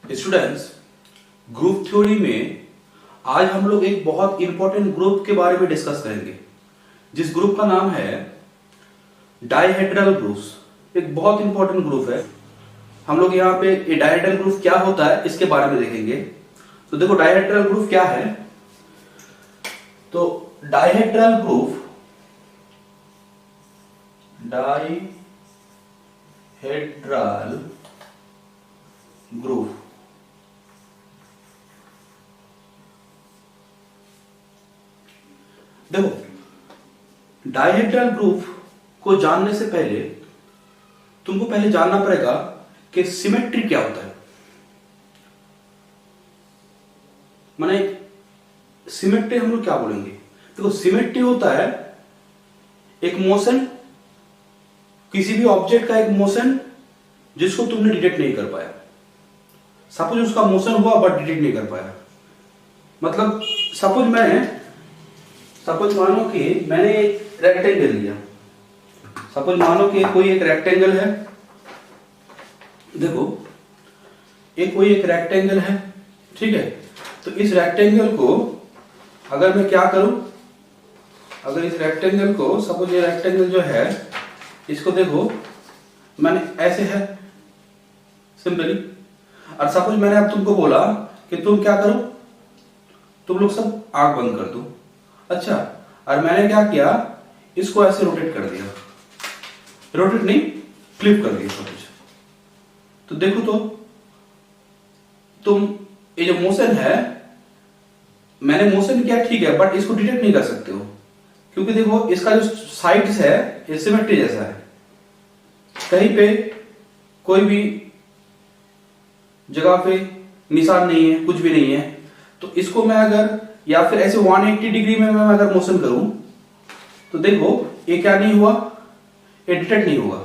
Students, group theory में आज हम लोग एक बहुत इंपॉर्टेंट ग्रुप के बारे में डिस्कस करेंगे, जिस ग्रुप का नाम है डाइहेड्रल ग्रुप्स। एक बहुत इंपॉर्टेंट ग्रुप है। हम लोग यहाँ पे ये डाइहेड्रल ग्रुप क्या होता है इसके बारे में देखेंगे। तो देखो, डाइहेड्रल ग्रुप क्या है। तो डाइहेड्रल ग्रुप देखो, डाइहेड्रल ग्रुप को जानने से पहले तुमको पहले जानना पड़ेगा कि सिमेट्री क्या होता है। माने सिमेट्री हम लोग क्या बोलेंगे। देखो, सिमेट्री होता है एक मोशन, किसी भी ऑब्जेक्ट का एक मोशन जिसको तुमने डिटेक्ट नहीं कर पाया। सपोज उसका मोशन हुआ बट डिटेक्ट नहीं कर पाया। मतलब सपोज मानो कि मैंने एक रेक्टेंगल लिया। सपोज मानो कि कोई एक रेक्टेंगल है। देखो, कोई एक रेक्टेंगल है, ठीक है। तो इस रेक्टेंगल को अगर मैं क्या करूं, अगर इस रेक्टेंगल को, सपोज ये रेक्टेंगल जो है इसको देखो, मैंने ऐसे है सिंपली। और सपोज मैंने अब तुमको बोला कि तुम क्या करो, तुम लोग सब आंख बंद कर दो। अच्छा, और मैंने क्या किया, इसको ऐसे रोटेट कर दिया। रोटेट नहीं, फ्लिप कर दिया सपोज। तो देखो, तो तुम ये जो मोशन है, मैंने मोशन किया, ठीक है, बट इसको डिटेक्ट नहीं कर सकते हो, क्योंकि देखो इसका जो साइड्स है ये सिमेट्री जैसा है। कहीं पे कोई भी जगह पे निशान नहीं है, कुछ भी नहीं है। तो इसको मैं अगर, या फिर ऐसे 180 डिग्री में मैं अगर मोशन करूं, तो देखो ये क्या नहीं हुआ, ये डिटेक्ट नहीं हुआ।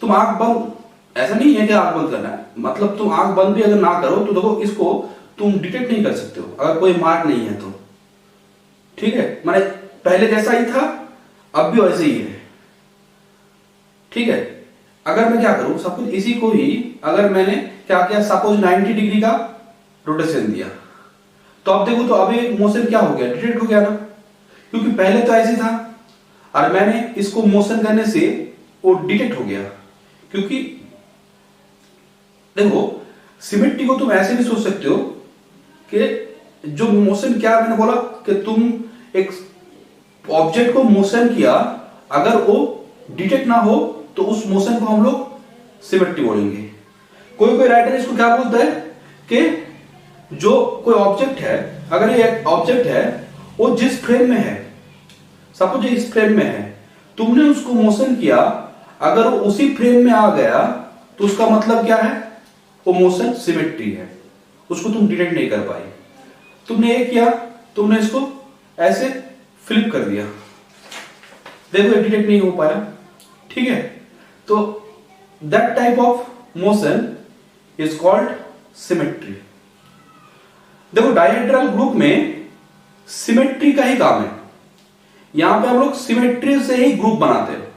तुम आंख बंद, ऐसा नहीं है कि आंख बंद करना है, मतलब तुम आंख बंद भी अगर ना करो तो देखो इसको तुम डिटेक्ट नहीं कर सकते हो अगर कोई मार्क नहीं है तो, ठीक है। माने पहले जैसा ही था, अब भी वैसे ही है, ठीक है। अगर मैं क्या करूं, सपोज इसी को ही अगर मैंने क्या किया, सपोज 90 डिग्री का रोटेशन दिया, तो अब देखो, तो अभी मोशन क्या हो गया, डिटेक्ट हो गया ना, क्योंकि पहले तो ऐसे था और मैंने इसको मोशन करने से वो डिटेक्ट हो गया। क्योंकि देखो, सिमेट्री को तुम ऐसे भी सोच सकते हो कि जो मोशन, क्या मैंने बोला कि तुम एक ऑब्जेक्ट को मोशन किया, अगर वो डिटेक्ट ना हो तो उस मोशन को हम लोग सिमेट्री बोलेंगे। कोई राइटर इसको क्या बोलता है कि जो कोई ऑब्जेक्ट है, अगर ये एक ऑब्जेक्ट है, वो जिस फ्रेम में है, सपोज इस फ्रेम में है, तुमने उसको मोशन किया, अगर वो उसी फ्रेम में आ गया तो उसका मतलब क्या है, वो मोशन सिमेट्री है, उसको तुम डिटेक्ट नहीं कर पाए। तुमने ये किया, तुमने इसको ऐसे फ्लिप कर दिया, देखो ये डिटेक्ट नहीं हो पाया, ठीक है। तो that type of motion is called symmetry. देखो, डाइहेड्रल ग्रुप में सिमेट्री का ही काम है। यहां पे हम लोग सिमेट्री से ही ग्रुप बनाते हैं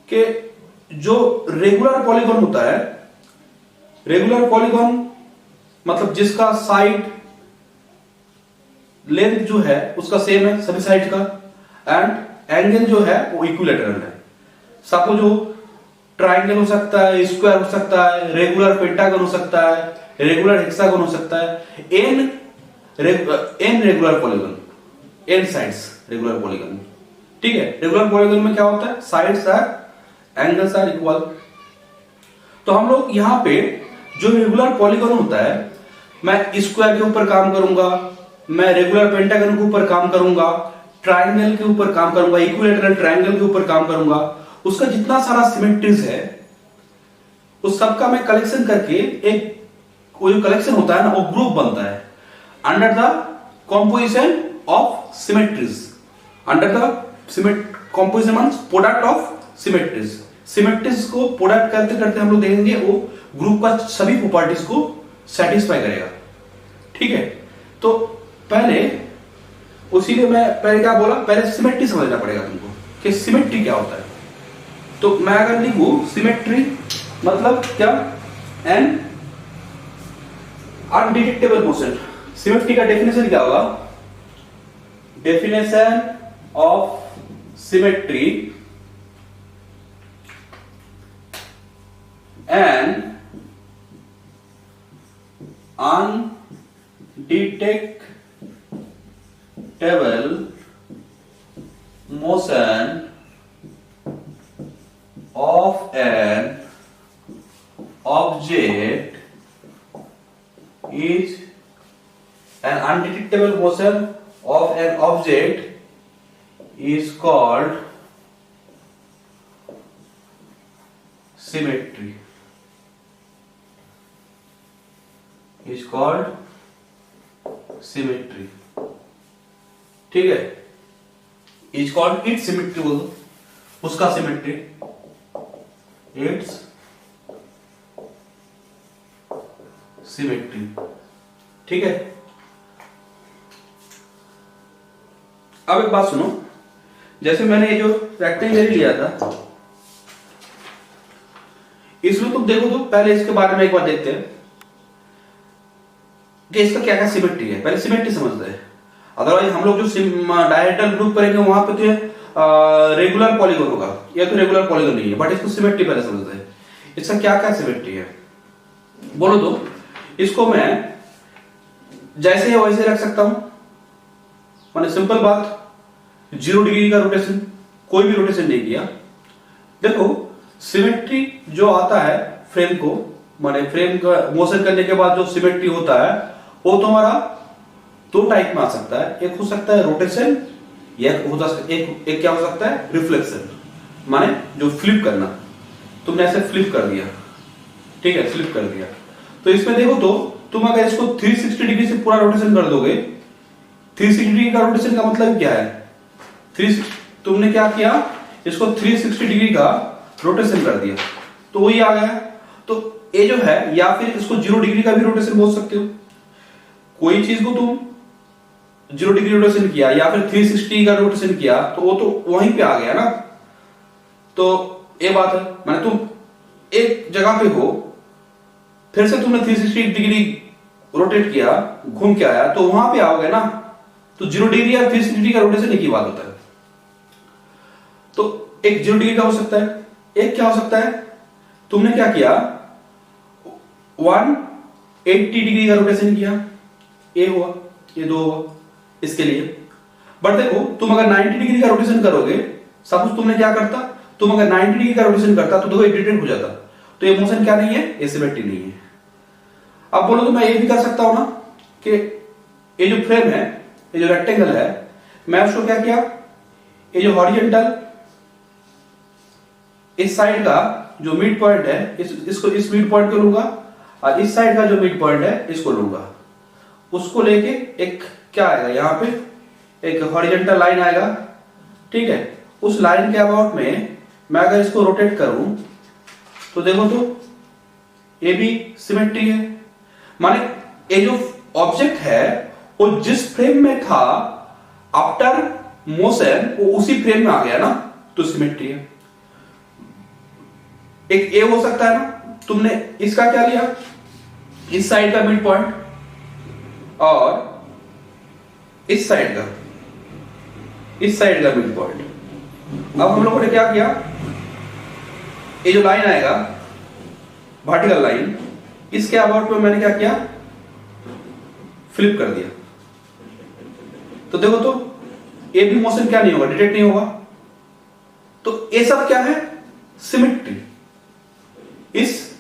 कि जो रेगुलर पॉलीगॉन होता है, रेगुलर पॉलीगॉन मतलब जिसका साइड लेंथ जो है उसका सेम है सभी साइड का, एंड एंगल जो है वो इक्विलेटरल है। सपोज वो ट्राइंगल हो सकता है, स्क्वायर हो सकता है, रेगुलर पेंटागन हो सकता है, रेगुलर हेक्सागन हो सकता है, n regular polygon, n sides regular polygon, ठीक है। रेगुलर पॉलीगन में क्या होता है, साइड्स आर एंगल्स आर इक्वल। तो हम लोग यहाँ पे जो रेगुलर पॉलीगन होता है, मैं स्क्वायर के ऊपर काम करूंगा, मैं रेगुलर पेंटागन के ऊपर काम करूंगा, ट्राइंगल के ऊपर काम करूंगा, इक्विलेटरल ट्राइंगल के ऊपर काम करूंगा। उसका जितना सारा सिमेट्रीज है उस सबका मैं कलेक्शन करके एक वो जो कलेक्शन होता है ना, वो ग्रुप बनता है under the composition of symmetries. Under the composition means product of symmetries. Symmetries को प्रोडक्ट करते करते हम लोग देखेंगे वो ग्रुप का सभी प्रॉपर्टीज को सेटिस्फाई करेगा, ठीक है। तो पहले उसीलिए मैं पहले क्या बोला, पहले सिमेट्री समझना पड़ेगा तुमको कि सिमेट्री क्या होता है। तो मैं अगर लिखूं सिमेट्री मतलब क्या, एन अनडिटेक्टेबल मोशन। सिमेट्री का डेफिनेशन क्या होगा? Definition of symmetry an undetectable motion of an object is an undetectable motion of an object is called symmetry. Is called symmetry. ठीक है, इज कॉल्ड इट्स सिमेट्री बोल दो, उसका symmetry, it's symmetry. ठीक है, अब एक बात सुनो, जैसे मैंने ये जो रेक्टेंगल लिया था, इसमें तुम देखो तो पहले इसके बारे में एक बार देखते हैं कि इसका क्या क्या सिमेट्री है। पहले सिमेट्री समझते हैं, अदरवाइज हम लोग जो डायहेड्रल ग्रुप करेंगे वहां पे तो रेगुलर पॉलीगन होगा, ये तो रेगुलर पॉलीगन नहीं है, बट इसको सिमेट्री पहले समझते हैं। इसका क्या क्या सिमेट्री है बोलो तो। इसको मैं जैसे है वैसे रख सकता हूं, माने सिंपल बात, 0 डिग्री का रोटेशन, कोई भी रोटेशन नहीं किया। देखो सिमेट्री जो आता है फ्रेम को, माने फ्रेम का मोशन करने के बाद जो सिमेट्री होता है वो तुम्हारा दो टाइप में आ सकता है। एक हो सकता है रोटेशन, या एक क्या हो सकता है रिफ्लेक्शन, माने जो फ्लिप करना, तुमने ऐसे फ्लिप कर दिया, ठीक है, फ्लिप कर दिया। तो इसमें देखो तो तुम अगर इसको 360 डिग्री से पूरा रोटेशन कर दोगे, 360 डिग्री का रोटेशन का मतलब क्या है, तुमने क्या किया, इसको 360 डिग्री का रोटेशन कर दिया तो वही आ गया। तो ये जो है, या फिर इसको 0 डिग्री का भी रोटेशन बोल सकते हो। कोई चीज को तुम 0 डिग्री रोटेशन किया या फिर 360 का रोटेशन किया तो वो तो वहीं पे आ गया ना। तो ये बात है, माने तुम एक जगह पे हो, फिर से तुमने 360 डिग्री रोटेट किया, घूम के आया, तो वहां पे आओगे ना। तो 0 डिग्री या 360 डिग्री का रोटेशन एक ही बात होता है। तो एक 0 डिग्री का हो सकता है, एक क्या हो सकता है, तुमने क्या किया 180 डिग्री का रोटेशन किया, ये हुआ, ये 2 हुआ इसके लिए। बट देखो तुम अगर 90 डिग्री का रोटेशन करोगे, सपोज तुमने क्या करता, तुम अगर 90 डिग्री का रोटेशन करता तो देखो डिटेक्ट हो जाता, तो ये मोशन क्या नहीं है, ये सिमेट्री नहीं है। अब बोलो तो मैं ये भी कर सकता हूं ना कि ये जो फ्रेम है, ये जो रेक्टेंगल है, मैं उसको क्या किया, ये जो हॉरिजॉन्टल इस साइड का जो मिड पॉइंट है, इसको इस मिड पॉइंट को लूंगा, और इस साइड का जो मिड पॉइंट है इसको लूंगा। उसको लेके एक क्या आएगा, यहां पे एक हॉरिजॉन्टल लाइन आएगा, ठीक है। उस लाइन के अबाउट में मैं अगर इसको रोटेट करूं तो देखो तो ये भी सिमेट्री है। माने ये जो ऑब्जेक्ट है वो जिस फ्रेम में था आफ्टर मोशन वो उसी फ्रेम में आ गया ना, तो सिमेट्री है। एक ए हो सकता है ना, तुमने इसका क्या लिया, इस साइड का मिड पॉइंट और इस साइड का मिड पॉइंट। अब हम लोगों ने क्या किया, ये जो लाइन आएगा वर्टिकल लाइन, इसके अबाउट में मैंने क्या किया, फ्लिप कर दिया। तो देखो तो ये भी मोशन क्या नहीं होगा, डिटेक्ट नहीं होगा। तो ये सब क्या है, सिमेट्री। इस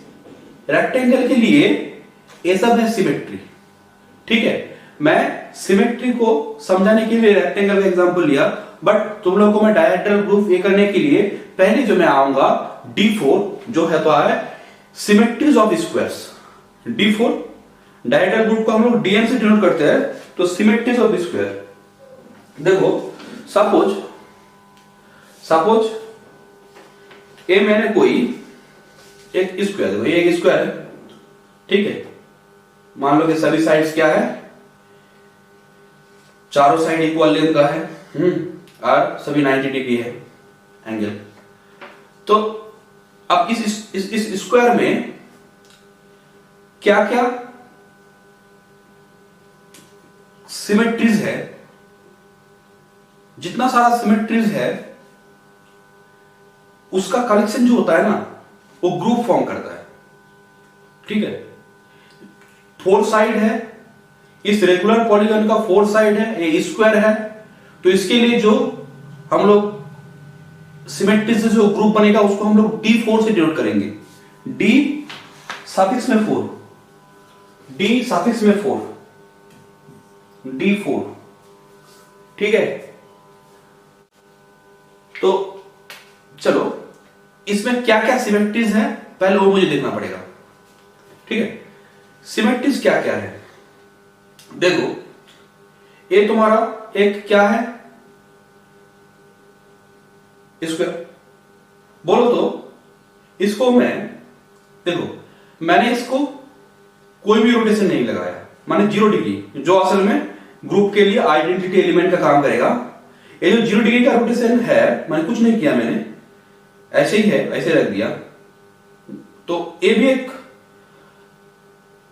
रेक्टेंगल के लिए ये सब है सिमेट्री, ठीक है। मैं सिमेट्री को समझाने के लिए रेक्टेंगल का एग्जांपल लिया, बट तुम लोगों को मैं डायहेड्रल ग्रुप ये करने के लिए पहले जो मैं आऊंगा D4 जो है तो है symmetries of squares. D4 dihedral group को हम लोग DN से डिनोट करते हैं, तो सिमेट्रीज ऑफ स्क्वायर। देखो सपोज ये मैंने कोई एक स्क्वायर, देखो ये एक स्क्वायर है, ठीक है। मान लो कि सभी साइड्स क्या है, चारों साइड इक्वल लेंथ का है, और सभी 90 डिग्री है एंगल। तो अब इस स्क्वायर में क्या क्या सिमेट्रीज है, जितना सारा सिमेट्रीज है उसका कलेक्शन जो होता है ना वो ग्रुप फॉर्म करता है। ठीक है, फोर साइड है, इस रेगुलर पॉलीगन का फोर साइड है, ये स्क्वायर है, तो इसके लिए जो हम लोग सिमेट्री से जो ग्रुप बनेगा उसको हम लोग D4 से डिनोट करेंगे। D सफिक्स में 4, D सफिक्स में 4, D4। ठीक है, तो चलो इसमें क्या क्या सिमेट्रीज है पहले वो मुझे देखना पड़ेगा। ठीक है, सिमेट्रीज क्या क्या है देखो, ये तुम्हारा एक क्या है, स्क्वायर बोलो तो इसको मैं देखो, मैंने इसको कोई भी रोटेशन नहीं लगाया, माने 0 डिग्री, जो असल में ग्रुप के लिए आइडेंटिटी एलिमेंट का काम करेगा। ये जो 0 डिग्री का रोटेशन है मैंने कुछ नहीं किया, मैंने ऐसे ही है, ऐसे रख दिया, तो ये भी एक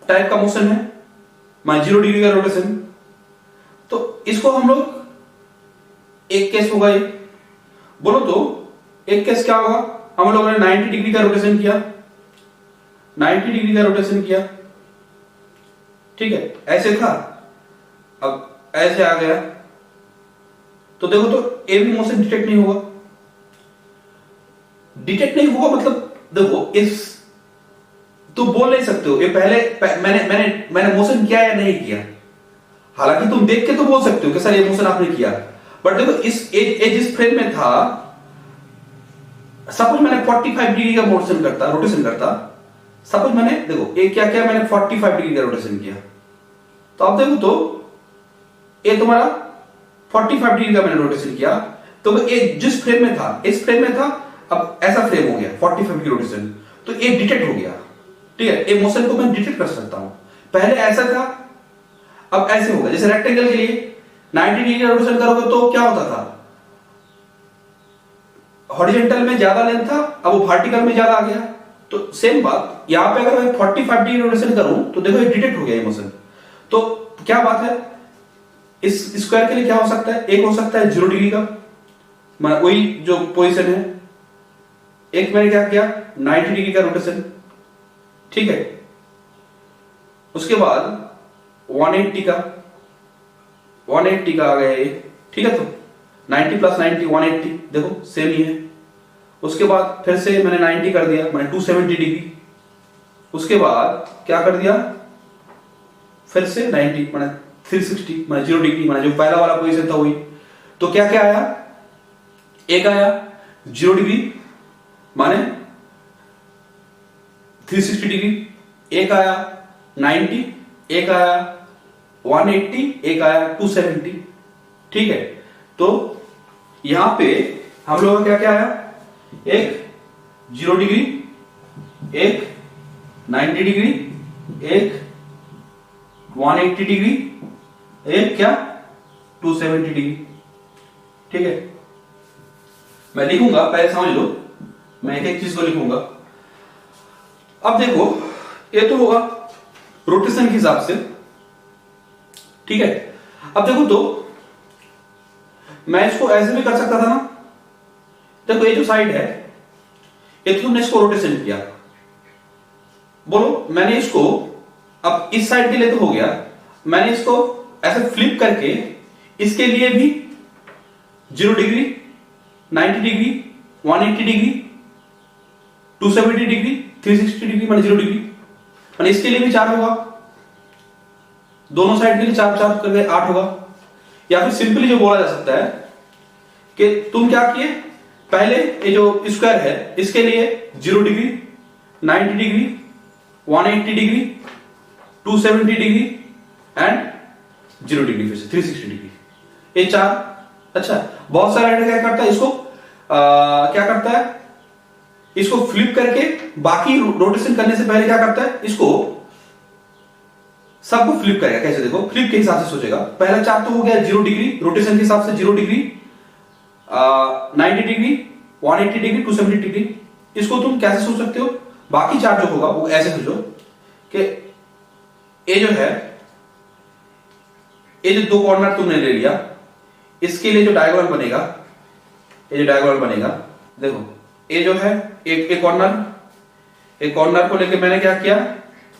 टाइप का मोशन है, माने 0 डिग्री का रोटेशन। तो इसको हम लोग एक केस होगा ये, बोलो तो एक केस क्या होगा, हम लोगों ने 90 डिग्री का रोटेशन किया, 90 डिग्री का रोटेशन किया। ठीक है, ऐसे था, अब ऐसे आ गया, तो देखो तो ये भी मोशन डिटेक्ट नहीं होगा, डिटेक्ट नहीं होगा मतलब देखो इस तुम बोल नहीं सकते हो ये पहले मैंने मोशन किया या नहीं किया, हालांकि तुम देख के तो बोल सकते हो कि सर ये मोशन आपने किया, बट देखो इस जिस फ्रेम में था, सपोज मैंने 45 डिग्री का मोशन करता, रोटेशन करता, सपोज मैंने देखो ये क्या किया, मैंने 45 डिग्री का रोटेशन किया, तो अब देखो तो ये तुम्हारा 45 डिग्री का मैंने रोटेशन किया, तो ये जिस फ्रेम में था, इस फ्रेम में था, अब ऐसा फ्रेम हो गया 45 की रोटेशन, तो ये डिटेक्ट हो गया। ठीक है, ये मोशन को मैं डिटेक्ट कर सकता हूं, पहले ऐसा था अब ऐसे होगा। जैसे रेक्टेंगल के लिए 90 डिग्री का रोटेशन करोगे तो क्या होता था, हॉरिजॉन्टल में ज्यादा लेंथ था, अब वो वर्टिकल में ज्यादा आ गया। तो सेम बात यहां पे अगर मैं 45 डिग्री रोटेशन करूं तो देखो ये डिटेक्ट हो गया ये मोशन। तो क्या बात है, इस स्क्वायर के लिए क्या हो सकता है, एक हो सकता है 0 डिग्री का, वही जो पोजीशन है, एक मैंने क्या किया 90 डिग्री का रोटेशन। ठीक है, उसके बाद 180 का आ गया ये। ठीक है, तो 90 प्लस 90 180, देखो सेम ही है। उसके बाद फिर से मैंने 90 कर दिया, मैंने 270 डिग्री। उसके बाद क्या कर दिया, फिर से 90 मैंने 360 मैंने 0 डिग्री, मैंने जो पहला वाला पोजीशन था वही। तो क्या क्या आया, एक आया 0 डिग्री माने 360 डिग्री, एक आया 90, एक आया 180, एक आया 270। ठीक है, तो यहां पे हम लोगों का क्या क्या आया, एक 0 डिग्री, एक 90 डिग्री, एक 180 डिग्री, एक क्या 270 डिग्री। ठीक है, मैं लिखूंगा, पहले समझ लो, मैं एक एक चीज को लिखूंगा। अब देखो ये तो होगा रोटेशन के हिसाब से। ठीक है, अब देखो तो मैं इसको ऐसे भी कर सकता था ना, देखो ये जो साइड है ये तो तुमने इसको रोटेशन किया, बोलो मैंने इसको अब इस साइड के लिए तो हो गया, मैंने इसको ऐसे फ्लिप करके इसके लिए भी 0 degree, 90 degree, 180 degree, 270 degree, 360 degree मैंने 0 डिग्री, मैंने इसके लिए भी 4 होगा, दोनों साइड के लिए 4 4 करके 8 होगा। या फिर सिंपली जो बोला जा सकता है कि तुम क्या किए, पहले ये जो स्क्वायर है इसके लिए 0 degree, 90 degree, 180 degree, 270 degree and 0 degree, फिर से 360 डिग्री, ये 4। अच्छा, बहुत सारा राइटर क्या करता है, इसको क्या करता है, इसको फ्लिप करके बाकी रोटेशन करने से पहले क्या करता है, इसको सबको फ्लिप करेगा। कैसे, देखो फ्लिप के हिसाब से सोचेगा, पहला 4 तो हो गया 0 डिग्री रोटेशन के हिसाब से, 0 डिग्री, 90 डिग्री, 180 डिग्री, 270 डिग्री। इसको तुम कैसे सोच सकते हो, बाकी 4 जो होगा वो ऐसे सोचो कि ये जो है, ये जो दो कॉर्नर तुमने ले लिया, इसके लिए जो डायगोनल बनेगा, ये जो डायगोनल बनेगा, देखो ये जो है एक कॉर्नर, एक कॉर्नर को लेके मैंने क्या किया,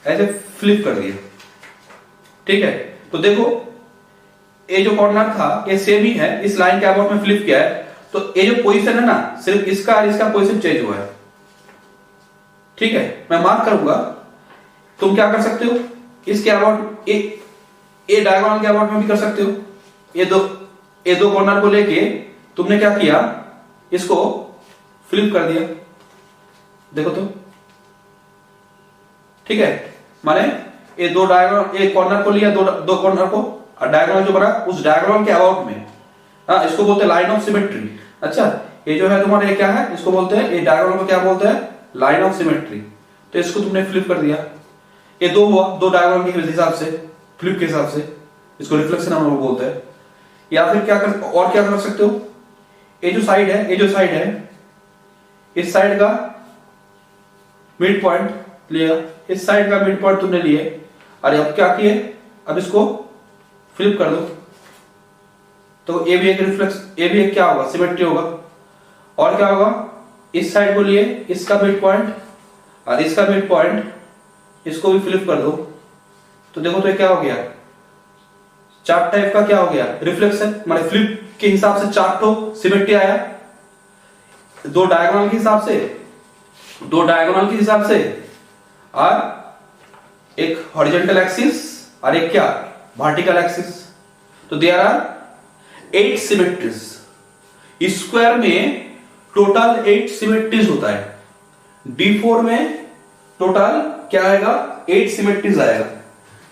ऐसे फ्लिप कर दिया। ठीक है, तो देखो ये जो कॉर्नर था ये सेम ही है, इस लाइन के अबाउट में फ्लिप किया है, तो ये जो पोजीशन है ना, सिर्फ इसका और इसका पोजीशन चेंज हुआ है। ठीक है, मैं मार्क करूंगा, तुम क्या कर सकते हो, इसके अबाउट ये डायगोनल के अबाउट में भी कर सकते हो। ये दो कॉर्नर को लेके तुमने क्या किया, इसको फ्लिप कर दिया, देखो तो। ठीक है, माने ये दो डायगोनल, एक कॉर्नर को लिया, दो कॉर्नर को, और डायगोनल जो बना उस डायगोनल के अबाउट में, इसको बोलते हैं लाइन ऑफ सिमेट्री। अच्छा, ये जो है तुम्हारा ये क्या है, इसको बोलते हैं, ये डायगोनल को क्या बोलते हैं, लाइन ऑफ सिमेट्री। तो इसको तुमने फ्लिप कर दिया, ये दो हुआ, दो डायगोनल के हिसाब से, फ्लिप के हिसाब से, इसको रिफ्लेक्शन हम लोग बोलते हैं। या फिर क्या कर सकते हो, ये जो साइड है, इस साइड का मिड पॉइंट लिया, इस साइड का मिड पॉइंट तुमने लिए, और अब क्या किए, अब इसको फ्लिप कर दो, तो ये भी एक रिफ्लेक्स, ये भी एक क्या होगा, सिमेट्री होगा। और क्या होगा, इस साइड को लिए, इसका मिड पॉइंट और इसका मिड पॉइंट, इसको भी फ्लिप कर दो, तो देखो तो ये क्या हो गया, चार्ट टाइप का क्या हो गया, रिफ्लेक्शन, माने फ्लिप के हिसाब से चार्ट हो सिमेट्री आया, दो डायगोनल के हिसाब से, और एक हॉरिजॉन्टल एक्सिस और एक क्या, वर्टिकल एक्सिस। तो देयर आर 8 सिमेट्रीज, स्क्वायर में टोटल 8 सिमेट्रीज होता है, D4 में टोटल क्या आएगा, 8 सिमेट्रीज आएगा।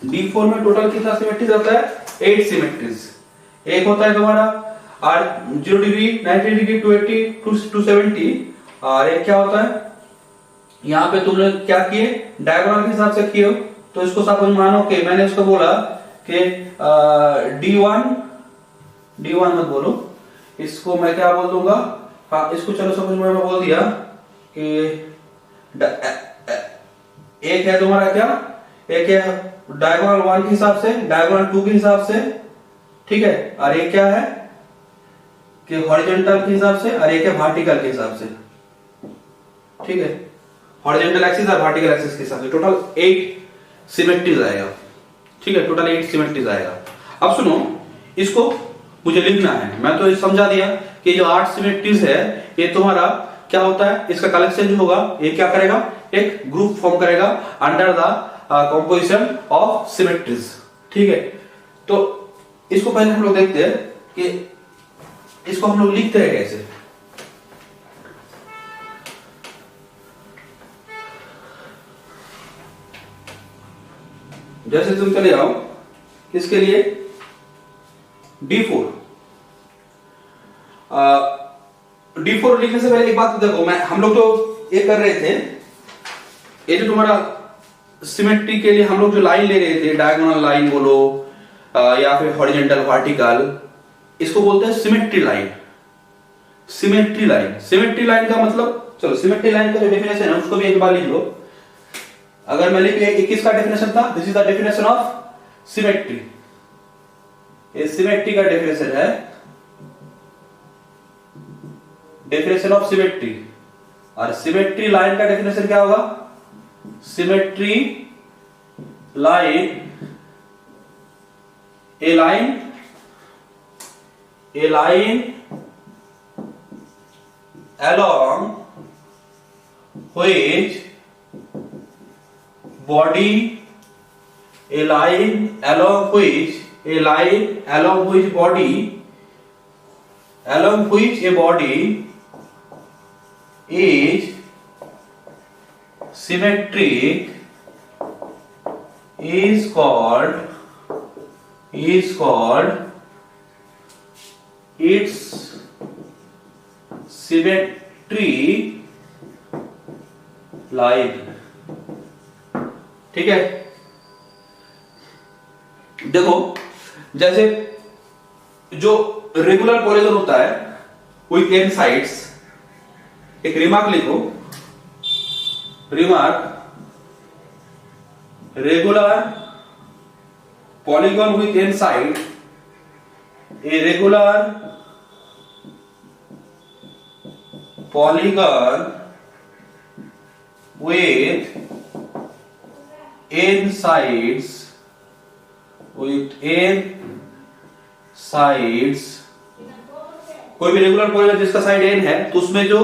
D4 में टोटल कितना सिमेट्रीज होता है, 8 सिमेट्रीज। एक होता है तुम्हारा और 0 डिग्री, 90 डिग्री, 280, 270, और एक क्या होता है, यहां पे तुमने क्या किए, डायगोनल के हिसाब से किए हो, तो इसको सपोज मानो कि मैंने इसको बोला कि D1 मत बोलो, इसको मैं क्या बोल दूंगा, हाँ इसको चलो सपोज मैं बोल दिया कि एक है तुम्हारा क्या, एक है डायगोनल 1 के हिसाब से, डायगोनल 2 के हिसाब से, ठीक है, और एक क्या है कि हॉरिजॉन्टल के हिसाब से, और एक है वर्टिकल के हिसाब से। ठीक है, हॉरिजॉन्टल एक्सिस और वर्टिकल एक्सिस के हिसाब से टोटल 8 सिमेट्रीज आएगा। ठीक है, टोटल 8 सिमेट्रीज आएगा। अब सुनो, इसको मुझे लिखना है, मैं तो समझा दिया कि जो 8 सिमेट्रीज है ये तुम्हारा क्या होता है, इसका कलेक्शन जो होगा ये क्या करेगा, एक ग्रुप फॉर्म करेगा under the composition of symmetries. ठीक है, तो इसको पहले हम लोग देखते हैं कि इसको हम लोग लिखते हैं कैसे। जैसे तुम चले आओ किसके लिए, D4। D4 लिखने से पहले एक बात देखो, हम लोग तो ये कर रहे थे, ये जो तुम्हारा सिमेट्री के लिए हम लोग जो लाइन ले रहे थे, डायगोनल लाइन बोलो या फिर हॉरिजॉन्टल वर्टिकल, इसको बोलते हैं सिमेट्री लाइन। सिमेट्री लाइन का मतलब, चलो सिमेट्री लाइन का जो डेफिनेशन है उसको भी एक बार लिख लो। अगर मैं लिख, किसका डेफिनेशन था, this is the definition of symmetry. ये सिमेट्री का डेफिनेशन है, डेफिनेशन ऑफ सिमेट्री। और सिमेट्री लाइन का डेफिनेशन क्या होगा, symmetry line, A line along which body, a line along which a body is symmetric is called its symmetry line। ठीक है, देखो जैसे जो रेगुलर पॉलीगन होता है विथ n साइड्स, एक रिमार्क लिखो, regular polygon with n side, a regular polygon with n sides, कोई भी रेगुलर पॉलीगॉन जिसका साइड n है तो उसमें जो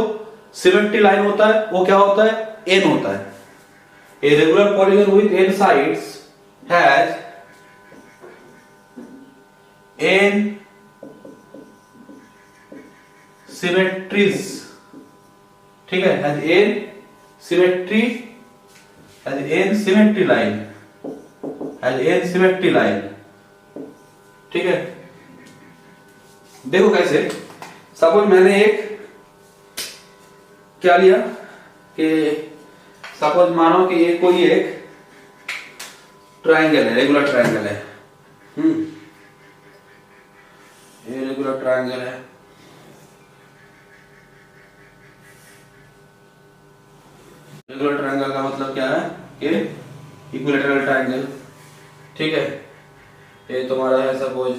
सिमेट्री लाइन होता है वो क्या होता है, n होता है। A regular polygon with n sides has n symmetries, ठीक है, has n symmetry, has n symmetry line, has n symmetry line, ठीक है। देखो कैसे, सपोज मैंने एक क्या लिया कि सपोज मानो कि ये कोई एक ट्रायंगल है, रेगुलर ट्रायंगल है, ये रेगुलर ट्रायंगल है, रेगुलर ट्रायंगल का मतलब क्या है कि इक्विलैटरल ट्रायंगल, ठीक है। ये तुम्हारा है सपोज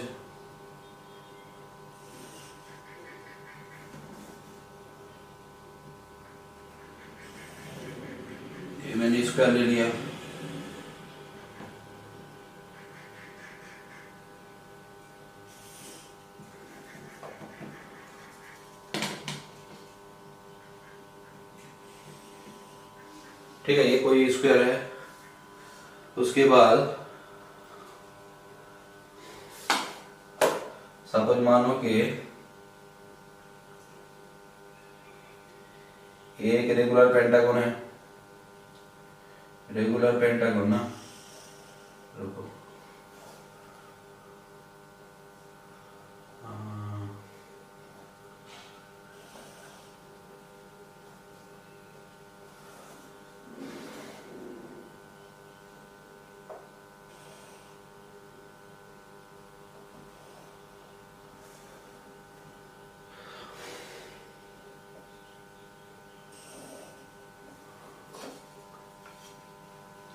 ये मैंने स्क्वायर ले लिया, ठीक है, ये कोई स्क्वायर है। उसके बाद सपोज मानो कि एक रेगुलर पेंटागन है, रेगुलर पेंटागन ना, रुको,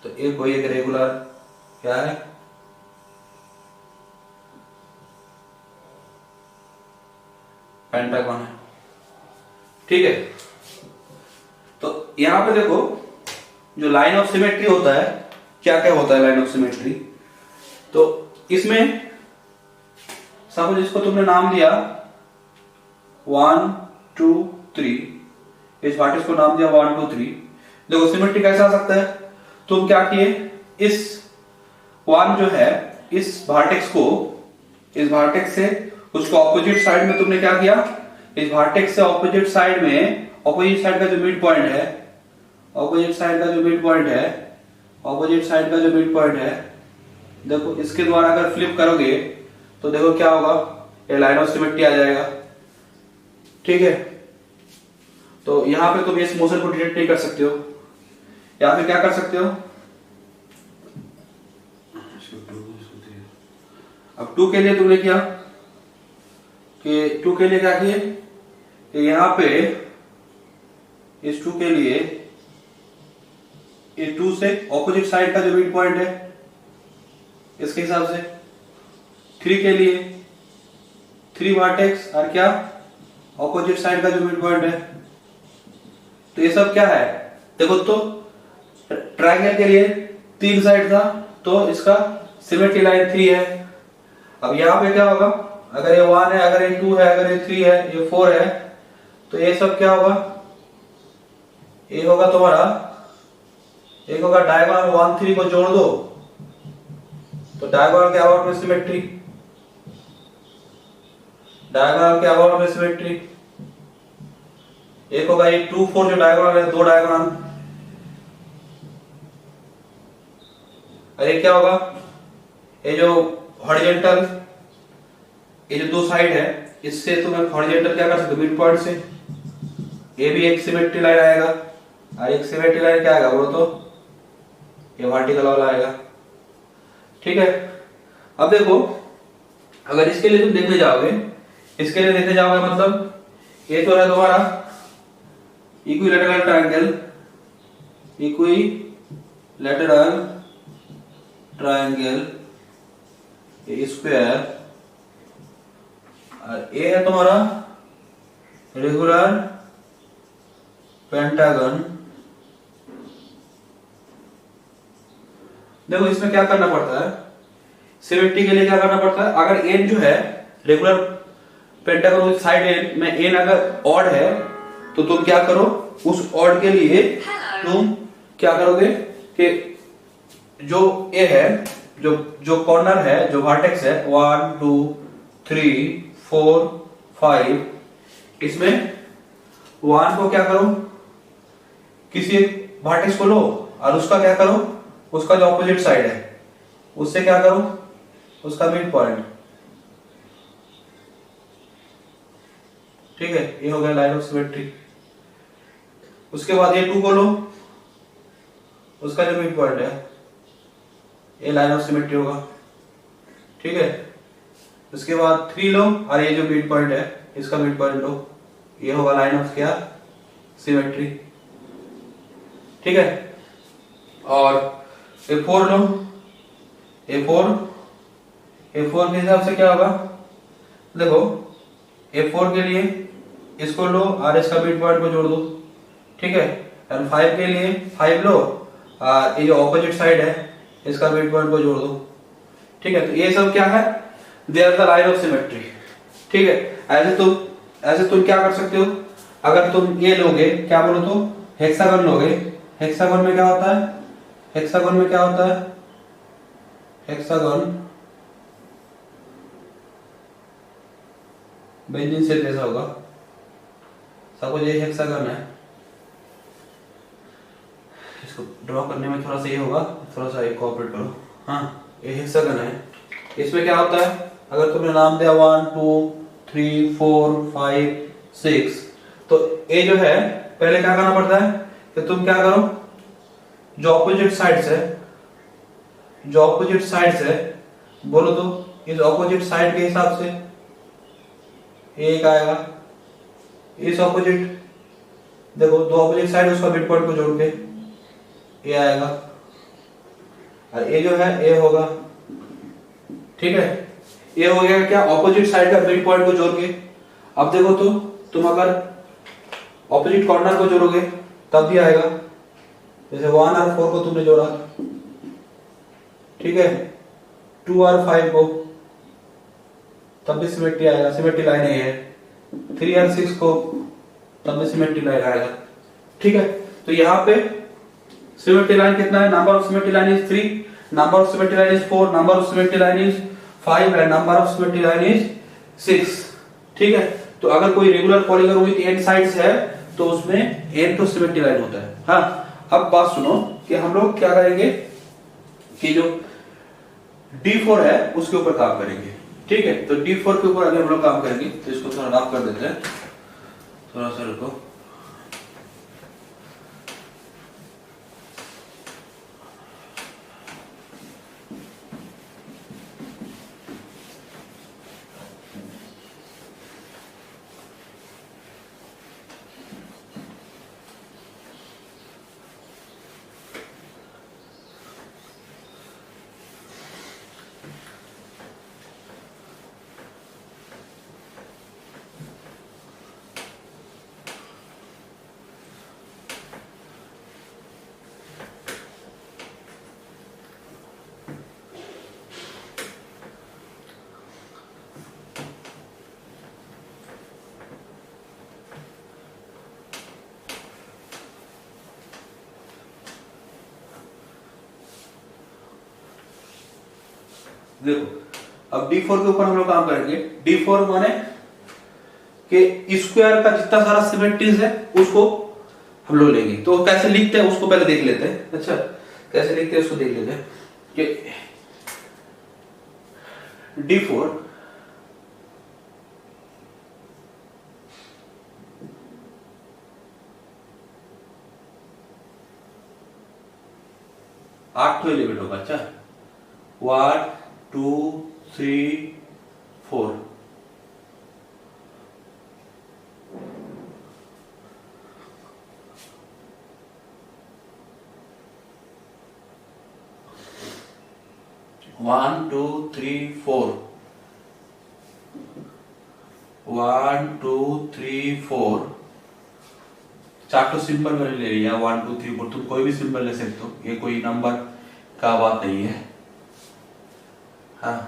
तो एक कोई एक रेगुलर क्या है, पेंटागन है, ठीक है। तो यहां पे देखो जो लाइन ऑफ सिमेट्री होता है, क्या क्या होता है लाइन ऑफ सिमेट्री, तो इसमें सपोज इसको तुमने नाम दिया 1 2 3, इस वर्टेक्स को नाम दिया 1 2 3। देखो सिमेट्री कैसा आ सकता है, तुम क्या किए, इस वन जो है इस वर्टेक्स को, इस वर्टेक्स से उसको ऑपोजिट साइड में तुमने क्या किया, इस वर्टेक्स से ऑपोजिट साइड में, ऑपोजिट साइड का जो मिड पॉइंट है, ऑपोजिट साइड का जो मिड पॉइंट है, ऑपोजिट साइड का जो मिड पॉइंट है, देखो इसके द्वारा अगर फ्लिप करोगे तो देखो क्या होगा, ये लाइन ऑफ सिमेट्री आ जाएगा, ठीक है। तो यहां पे तुम इस मोशन को डिटेक्ट नहीं कर सकते हो, या फिर क्या कर सकते हो, अब 2 के लिए तुमने किया कि 2 के लिए क्या किए कि यहां पे इस 2 के लिए इस 2 से ऑपोजिट साइड का जो मिड पॉइंट है इसके हिसाब से, 3 के लिए 3 वर्टेक्स और क्या ऑपोजिट साइड का जो मिड पॉइंट है। तो ये सब क्या है, देखो तो ट्रायंगल के लिए 3 साइड था तो इसका सिमेट्री लाइन 3 है। अब यहां पे क्या होगा, अगर ये 1 है, अगर ये 2 है, अगर ये 3 है, ये 4 है, तो ये सब क्या होगा, ये होगा तुम्हारा, एक होगा डायगोनल 1 3 को जोड़ दो तो डायगोनल के अबाउट में सिमेट्री, डायगोनल के अबाउट में सिमेट्री, एक होगा ये 2 4 जो डायगोनल है, 2 डायगोनल, अरे क्या होगा, ये जो हॉरिजॉन्टल, ये जो 2 साइड है इससे तुम हॉरिजॉन्टल क्या कर सकते हो, मिड पॉइंट से, ये भी एक सिमेट्री लाइन आएगा और एक सिमेट्री लाइन क्या आएगा, वो तो ये वर्टिकल वाला आएगा, ठीक है। अब देखो अगर इसके लिए तुम देखने जाओगे, इसके लिए देखने जाओगे मतलब ये तो है तुम्हारा इक्विलैटरल ट्रायंगल, इक्विलैटरल ट्रायंगल, ए स्क्वायर और ए है तुम्हारा रेगुलर पेंटागन। देखो इसमें क्या करना पड़ता है, सिमेट्री के लिए क्या करना पड़ता है, अगर एन जो है regular pentagon with side n में एन अगर ऑड है तो तुम क्या करो, उस ऑड के लिए तुम क्या करोगे कि जो ए है, जो जो कॉर्नर है, जो वर्टेक्स है 1 2 3 4 5, इसमें 1 को क्या करो, किसी वर्टेक्स को लो और उसका क्या करो, उसका जो ऑपोजिट साइड है उससे क्या करो, उसका मिड पॉइंट। ठीक है, ये हो गया लाइन ऑफ सिमेट्री। उसके बाद ये 2 को लो, उसका जो मिड पॉइंट है, ये लाइन ऑफ सिमेट्री होगा। ठीक है, उसके बाद 3 लो और ये जो मिड पॉइंट है इसका मिड पॉइंट लो, ये होगा लाइन ऑफ क्या, सिमेट्री। ठीक है, और ये 4 लो, ये 4 के हिसाब से क्या होगा, देखो ये 4 के लिए इसको लो और इसका मिड पॉइंट को जोड़ दो। ठीक है, एंड 5 के लिए 5 लो और ये जो ऑपोजिट साइड है इसका मिड पॉइंट को जोड़ दो। ठीक है, तो ये सब क्या है, they are the line of symmetry. ठीक है, ऐसे तुम क्या कर सकते हो, अगर तुम ये लोगे, क्या बोलो तो हेक्सागन लोगे, हेक्सागन में क्या होता है, हेक्सागन में क्या होता है, हेक्सागन बेंजीन से जैसा होगा, सपोज ये हेक्सागन है, इसको ड्रॉ करने में थोड़ा सा ये होगा, थोड़ा सा ये कोऑपरेट करो। हाँ, ये हेक्सागन है, इसमें क्या होता है, अगर तुमने नाम दिया 1 2 3 4 5 6, तो ये जो है पहले क्या करना पड़ता है कि तुम क्या करो, जो ऑपोजिट साइड्स है, जो ऑपोजिट साइड्स है बोलो तो इस ऑपोजिट साइड के हिसाब से एक आएगा, इस ऑपोजिट, देखो दो ऑपोजिट साइड उसका मिड पॉइंट को जोड़ के ये आएगा, और ये जो है ये होगा। ठीक है, ये हो गया क्या, ऑपोजिट साइड का मिड पॉइंट को जोड़ के। अब देखो तो तुम अगर ऑपोजिट कॉर्नर को जोड़ोगे तब भी आएगा, जैसे 1 और 4 को तुमने जोड़ा, ठीक है, 2 और 5 को, तब भी सिमेट्री आएगा, सिमेट्री लाइन है। 3 और 6 को, तब भी सिमेट्री लाइन आएगा। ठीक है, तो यहाँ पे सिमेट्री लाइन कितना है, number of symmetry line is 3, number of symmetry line is 4, number of symmetry line is 5 and number of symmetry line is 6। ठीक है, तो अगर कोई regular polygon with n sides है तो उसमें n तो सिमेट्री लाइन होता है। हाँ, अब बात सुनो कि हम लोग क्या करेंगे कि जो D4 है उसके ऊपर काम करेंगे। ठीक है, तो D4 के ऊपर अगर हम लोग काम करेंगे तो इसको थोड़ा रफ कर देते हैं, थोड़ा सा रुको। देखो अब D4 के ऊपर हम लोग काम करेंगे। D4 माने कि स्क्वायर का जितना सारा सिमेट्रीज है उसको हम लोग लेंगे। तो कैसे लिखते हैं उसको पहले देख लेते हैं। अच्छा, कैसे लिखते हैं उसको देख लेते हैं कि D4 8 एलिमेंट होगा। अच्छा, 1 2 3 4, 1 2 3 4, 1 2 3 4, चार तो सिंबल मैंने ले लिया 1 2 3 4, तुम कोई भी सिंबल ले सकते हो, ये कोई नंबर का बात नहीं है। हाँ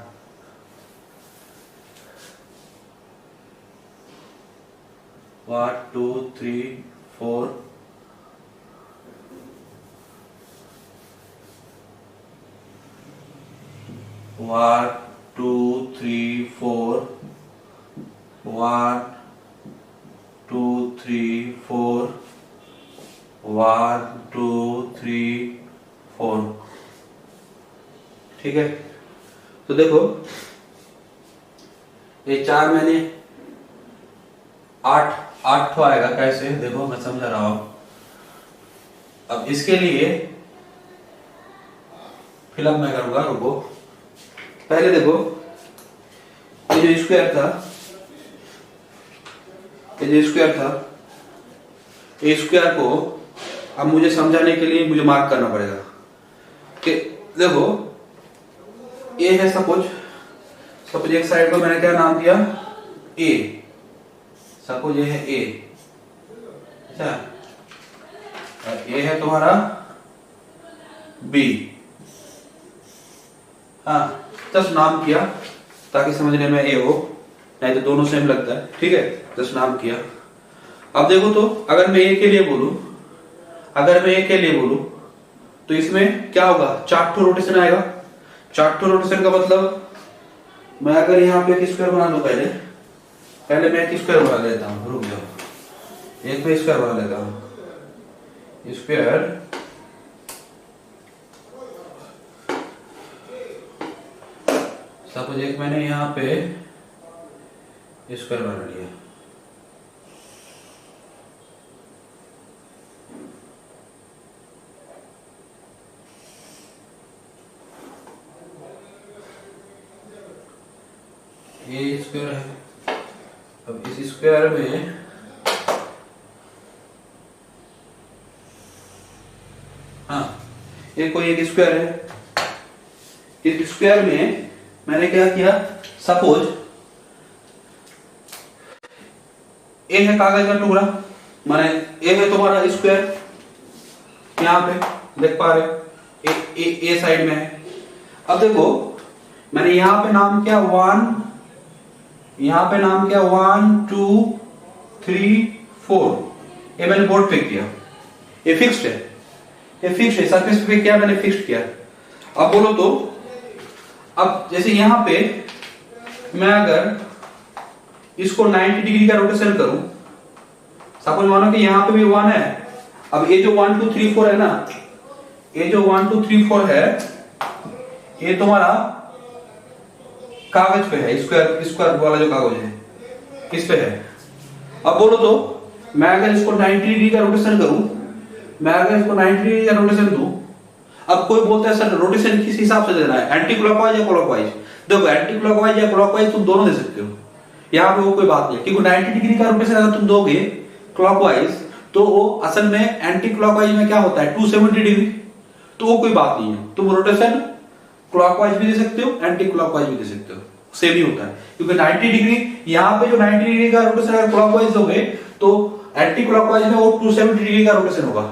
1 2 3 4, 1 2 3 4, 1 2 3 4, 1 2 3 4। ठीक है, तो देखो ये चार मैंने आठ तो आएगा कैसे, देखो मैं समझा रहा हूं। अब इसके लिए फिलअप मैं करूंगा, रुको। पहले देखो ये जो स्क्वायर था, ये जो स्क्वायर था, ये स्क्वायर को अब मुझे समझाने के लिए मुझे मार्क करना पड़ेगा कि देखो ये है, सपोज एक साइड को मैंने क्या नाम दिया, ए। सपोज ये है ए, अच्छा, और ये है तुम्हारा बी। हाँ, जस्ट नाम किया ताकि समझने में ए हो, नहीं तो दोनों सेम लगता है। ठीक है, जस्ट नाम किया। अब देखो तो अगर मैं ए के लिए बोलूं, तो इसमें क्या होगा, चार ठो रोटेशन आएगा। चार ठो रोटेशन का मतलब मैं अगर यहाँ पे एक स्क्वायर बना लूं, पहले मैं एक स्क्वायर बना लेता हूँ, रुक जाओ, एक पे स्क्वायर बना लेता हूँ। स्क्वायर सपोज एक मैंने यहाँ पे स्क्वायर बना लिया, ये स्क्वायर है। अब इस स्क्वायर में हाँ, ये कोई एक स्क्वायर है। इस स्क्वायर में मैंने क्या किया, सपोज ए है कागज का टुकड़ा, माने ए है तुम्हारा स्क्वायर, यहाँ पे देख पा रहे ए साइड में है। अब देखो मैंने यहाँ पे नाम किया 1, यहाँ पे नाम किया 1 2 3 4, ये मैंने बोर्ड पे किया, ये फिक्स्ड है, सरफेस पे क्या मैंने फिक्स्ड किया। अब बोलो तो, अब जैसे यहां पे मैं अगर इसको 90 डिग्री का रोटेशन करूं, सपोज मानो कि यहां पे भी 1 है। अब ये जो 1 2 3 4 है ना, ये जो 1 2 3 4 है, ये तुम्हारा कागज पे है, स्क्वायर वाला जो कागज है इस पे है। अब बोलो तो मैं अगर इसको 90 डिग्री का रोटेशन करूं, मैं अगर इसको 90 डिग्री का रोटेशन दूं, अब कोई बोलता है सर रोटेशन किस हिसाब से देना है, एंटी क्लॉकवाइज या क्लॉकवाइज। देखो एंटी क्लॉकवाइज या क्लॉकवाइज तुम दोनों दे सकते हो, यहाँ पे वो कोई बात नहीं, क्योंकि 90 डिग्री का रोटेशन अगर तुम दोगे क्लॉकवाइज, तो वो असल में एंटी क्लॉकवाइज में क्या होता है 270 डिग्री, तो वो कोई बात नहीं है। तुम रोटेशन क्लॉकवाइज भी दे सकते हो, एंटी क्लॉकवाइज भी दे सकते हो, सेम ही होता है। क्योंकि 90 डिग्री यहाँ पे जो 90 डिग्री का रोटेशन अगर क्लॉकवाइज दोगे, तो एंटी क्लॉकवाइज में वो 270 डिग्री का रोटेशन होगा।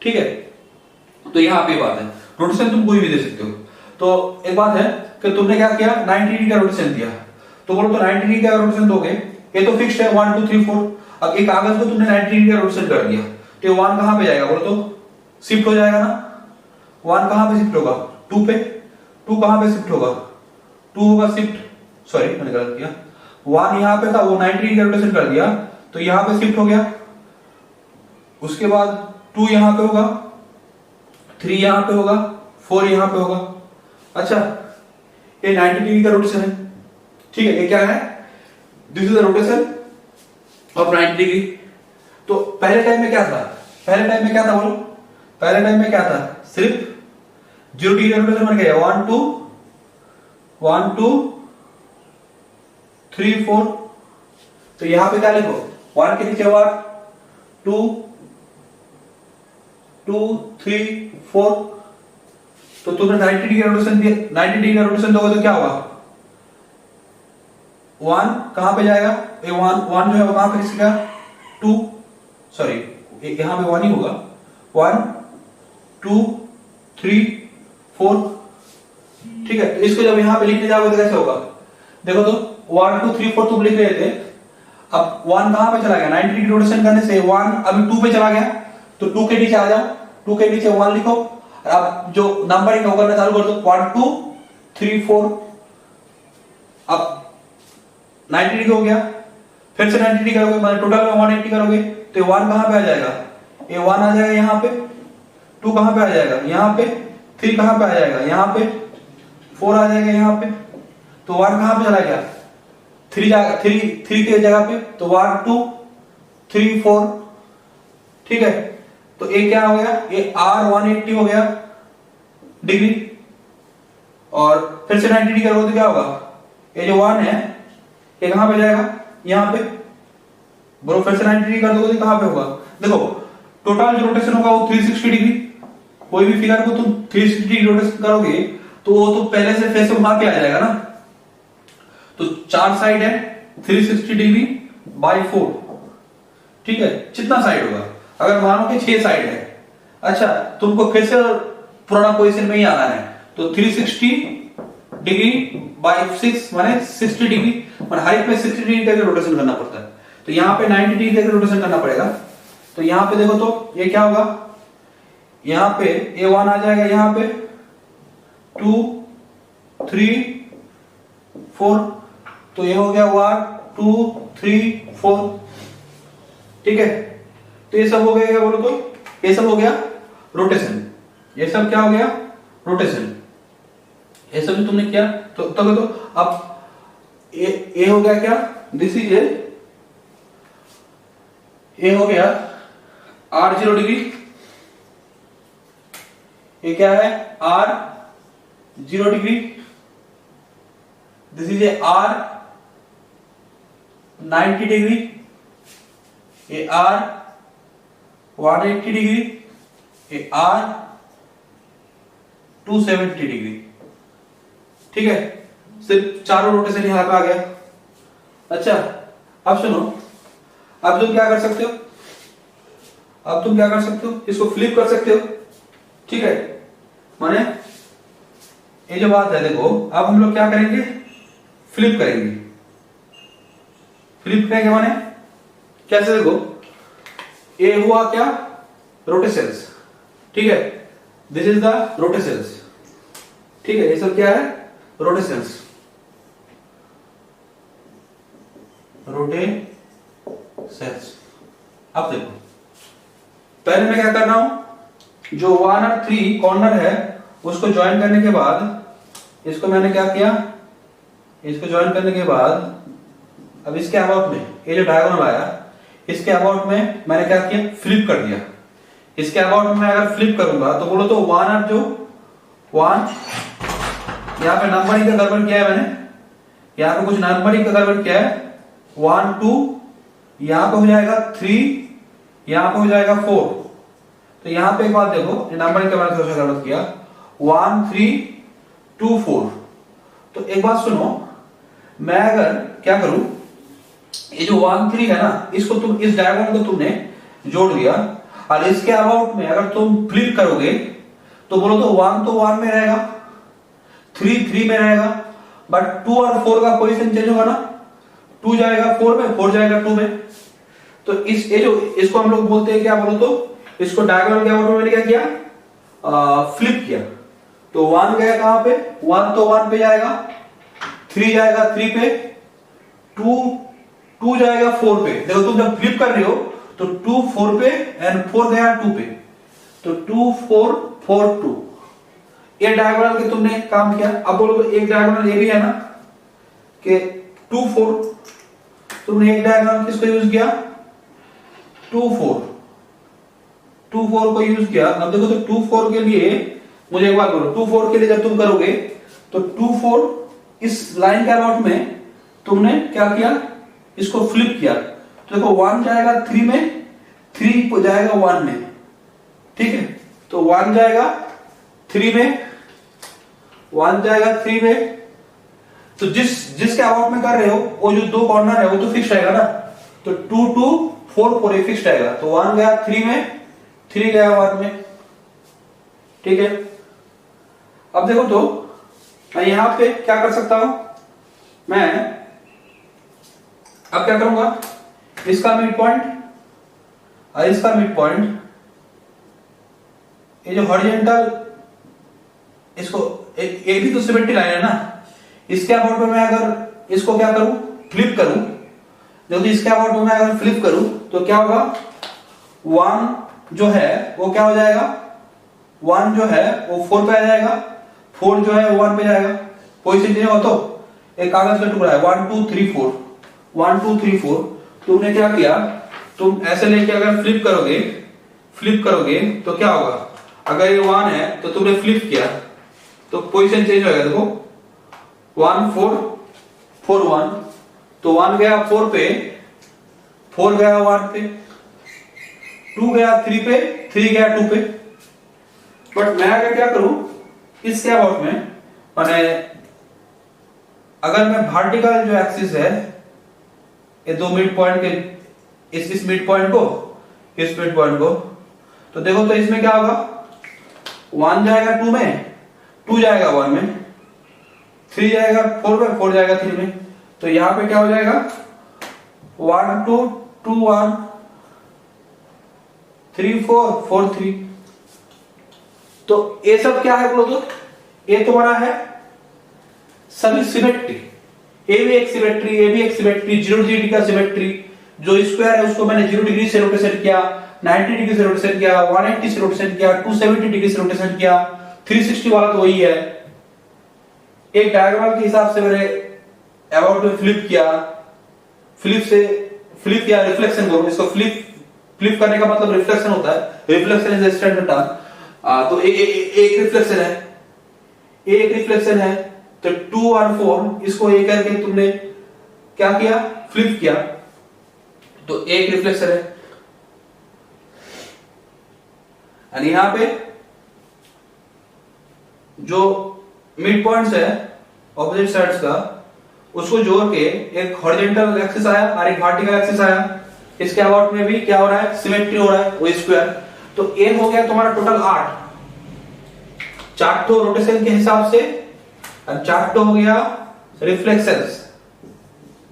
ठीक है, तो यहाँ पे बात है, रोटेशन तुम कोई भी दे सकते हो। तो एक बात है कि तुमने क्या किया, 90 डिग्री का रोटेशन दिया, तो बोलो तो 90 डिग्री का रोटेशन दोगे, ये तो फिक्स्ड है 1 2 3 4। अब एक कागज को तुमने 90 डिग्री का रोटेशन कर दिया, तो ये 1 कहां पे जाएगा, बोलो तो शिफ्ट हो जाएगा ना। 1 कहां पे शिफ्ट होगा, 2 पे। 2 कहां पे शिफ्ट होगा, 2 होगा शिफ्ट, सॉरी मैंने गलत किया, 1 यहां पे था, वो 90 डिग्री का रोटेशन कर दिया, तो यहां पे शिफ्ट हो गया। उसके बाद 2 यहां पे होगा, 3 यहां पे होगा, 4 यहां पे होगा। अच्छा, ये 90 डिग्री का रोटेशन है। ठीक है, ये क्या है, this is the rotation of 90 degree. तो पहले टाइम में क्या था, पहले टाइम में क्या था, सिर्फ 0 डिग्री का रोटेशन बन गया, 1 2 3 4। तो यहां पे क्या लिखो, 1 के नीचे 1 2 2 3 4, तो तुमने 90 डिग्री का रोटेशन दिया, 90 डिग्री का रोटेशन दोगे तो क्या होगा, 1 कहां पे जाएगा, ये 1 जो है वो कहां पे खिसकेगा, 2 सॉरी यहां पे 1 ही होगा, 1 2 3 4, ठीक है। तो इसको जब यहां पे लिखने जाओगे तो कैसे होगा, देखो तो 1 2 3 4 तुम लिख रहे थे, अब 1 कहां पे चला गया, 90 डिग्री रोटेशन करने से 1 अभी 2 पे चला गया, तो 2 के नीचे आ जाओ, 2 के नीचे 1 लिखो, अब जो नंबरिंग है करना चालू कर दो, 1 2 3 4, अब 90 डिग्री हो गया, फिर से 90 डिग्री करोगे, मतलब टोटल में 180 करोगे, तो ये 1 कहां पे आ जाएगा, ये 1 आ जाएगा यहाँ पे, 2 कहां पे आ जाएगा यहाँ पे, 3 कहां पे आ जाएगा यहाँ पे, 4 आ जाएगा यहाँ पे, तो 1 कहां पे चला गया, 3 के जगह पे, तो 1 2 3 4, ठीक है। तो ये क्या हो गया, ये R 180 हो गया डिग्री, और फिर से 90 डिग्री करोगे तो क्या होगा, ये जो 1 है ये कहां पे जाएगा, यहां पे, बोलो फिर से 90 डिग्री कर दोगे तो कहां पे होगा, देखो टोटल जो रोटेशन होगा वो 360 डिग्री, कोई भी फिगर को तुम 360 डिग्री रोटेशन करोगे तो वो तो पहले से फेस वहां पे आ जाएगा ना, तो 4 साइड है 360 डिग्री बाई 4, ठीक है, कितना साइड होगा, अगर मानो कि 6 साइड है, अच्छा तुमको फिर से पुराना पोजीशन में ही आना है, तो 360 डिग्री बाई 6 माने 60 डिग्री, और हर एक में 60 डिग्री करके रोटेशन करना पड़ता है, तो यहाँ पे 90 डिग्री करके रोटेशन करना पड़ेगा। तो यहाँ पे देखो तो ये क्या होगा, यहाँ पे ये 1 आ जाएगा, यहाँ पे 2 3 4, तो ये हो गया 1 2 3 4, ठीक है। तो ये सब हो गया, क्या बोलो तो ये सब हो गया रोटेशन, ये सब क्या हो गया रोटेशन, ये सब जो तुमने किया तो अब ये हो गया क्या, दिस इज ये हो गया R 0 डिग्री, ये क्या है R 0 degree, this is a R 90 degree, ये R 180 डिग्री, ये R 270 डिग्री, ठीक है, सिर्फ चारों रोटेशन यहां पे आ गया। अच्छा अब सुनो, अब तुम क्या कर सकते हो, अब तुम क्या कर सकते हो, इसको फ्लिप कर सकते हो, ठीक है, माने ये जो बात है देखो, अब हम लोग क्या करेंगे, फ्लिप करेंगे, फ्लिप करेंगे माने कैसे, देखो ये हुआ क्या रोटेशंस, ठीक है, दिस इज द रोटेशंस, ठीक है, ये सब क्या है रोटेशंस, रोटेशंस। अब देखो पहले मैं क्या कर रहा हूं, जो 1 और 3 कॉर्नर है उसको ज्वाइन करने के बाद इसको मैंने क्या किया, इसको ज्वाइन करने के बाद अब इसके अबाउट में ये जो डायगोनल आया, इसके अबाउट में मैंने क्या किया, फ्लिप कर दिया, इसके अबाउट में अगर फ्लिप करूंगा तो बोलो तो 1 और जो 1, यहां पे नंबरिंग का गड़बड़ किया है मैंने, यहां पे कुछ नंबरिंग का गड़बड़ किया है, 1 2 यहां पे हो जाएगा 3, यहां पे हो जाएगा 4, तो यहां पे एक बात देखो, नंबरिंग का मैंने थोड़ा सा गलत किया, 1 3 2 4, तो एक बात सुनो, मैं अगर क्या करूं, ये जो 1 3 है ना, इसको तुम इस डायगोनल को तुमने जोड़ दिया, और इसके अबाउट में अगर तुम फ्लिप करोगे तो बोलो तो 1 में रहेगा, 3 3 में रहेगा, बट 2 और 4 का पोजीशन चेंज होगा ना, 2 जाएगा 4 में, 4 जाएगा 2 में, तो इस ये जो इसको हम लोग बोलते हैं क्या, बोलो तो इसको डायगोनल के अबाउट में मैंने क्या किया, फ्लिप किया, तो 1 गया कहां पे, 1 तो 1 पे जाएगा, 3 जाएगा 3 पे, 2 जाएगा 4 पे, देखो तुम जब फ्लिप कर रहे हो तो 2 4 पे एंड 4 गया 2 पे, तो 2 4 4 2, ये डायगोनल के तुमने काम किया। अब बोलो तो एक डायगोनल ये भी है ना कि 2 4, तुमने एक डायगोनल किसको यूज किया, 2 4 को यूज किया। अब देखो तो 2 4 के लिए मुझे एक बात बोलो, 2 4 के लिए जब तुम करोगे तो 2 4 इस लाइन के अबाउट में तुमने क्या किया, इसको फ्लिप किया, तो देखो 1 जाएगा 3 में, 3 जाएगा 1 में, ठीक है, तो 1 जाएगा 3 में, 1 जाएगा 3 में, तो जिसके अबाउट में कर रहे हो वो जो दो कॉर्नर है वो तो फिक्स रहेगा ना, तो 2 2 4 4 फिक्स रहेगा, तो 1 गया 3 में, 3 गया 1 में, ठीक है। अब देखो तो मैं यहां पे क्या कर सकता हूं, मैं अब क्या करूंगा, इसका मिड पॉइंट और इसका मिड पॉइंट, ये जो हॉरिजॉन्टल, इसको एक भी तो सिमेट्री लाइन है ना, इसके अबाउट में मैं अगर इसको क्या करूं, फ्लिप करूं, देखो इसके अबाउट में मैं अगर फ्लिप करूं तो क्या होगा, 1 जो है वो क्या हो जाएगा, 1 जो है वो 4 पे आ जाएगा, 4 जो है वो 1 पे जाएगा, पोजीशन चेंज हो तो एक कागज का टुकड़ा है, 1 2 3 4, 1 2 3 4, तुमने क्या किया, तुम ऐसे लेके अगर फ्लिप करोगे तो क्या होगा, अगर ये 1 है तो तुमने फ्लिप किया तो पोजीशन चेंज हो गया, देखो 1 4 4 1, तो 1 गया 4 पे, 4 गया 1 पे, 2 गया 3 पे, 3 गया 2 पे। बट मैं अगर क्या करूं, इसके अबाउट में माने अगर मैं वर्टिकल जो एक्सिस है, ये दो मिड पॉइंट के इस मिड पॉइंट को, इस मिड पॉइंट को, तो देखो तो इसमें क्या होगा, 1 जाएगा 2 में, 2 जाएगा 1 में, 3 जाएगा 4 में, 4 जाएगा 3 में, तो यहां पे क्या हो जाएगा, 1 2 2 1 3 4 4 3, तो ये सब क्या है बोलो तो, ये तुम्हारा है सभी सिमेट्री, ए भी एक सिमेट्री, ए भी एक सिमेट्री, 0 डिग्री का सिमेट्री, जो स्क्वायर है उसको मैंने 0 डिग्री से रोटेशन किया, 90 डिग्री से रोटेशन किया, 180 से रोटेशन किया, 270 डिग्री से रोटेशन किया, 360 वाला तो वही है। एक डायगोनल के हिसाब से मैंने अबाउट में फ्लिप किया, फ्लिप किया रिफ्लेक्शन बोलो इसको, फ्लिप करने का मतलब रिफ्लेक्शन होता है, रिफ्लेक्शन इज स्टैंडर्ड टर्म, तो एक रिफ्लेक्शन है, एक रिफ्लेक्शन है, तो 2 और 4 इसको एक करके तुमने क्या किया, फ्लिप किया, तो एक रिफ्लेक्शन है। और यहां पे जो मिड पॉइंट्स है ऑपोजिट साइड्स का, उसको जोड़ के एक हॉरिजॉन्टल एक्सिस आया और एक वर्टिकल एक्सिस आया, इसके अबाउट में भी क्या हो रहा है, सिमेट्री हो रहा है, वो स्क्वायर, तो ए हो गया तुम्हारा टोटल 8, 4 तो रोटेशन के हिसाब से और 4 तो हो गया रिफ्लेक्शंस,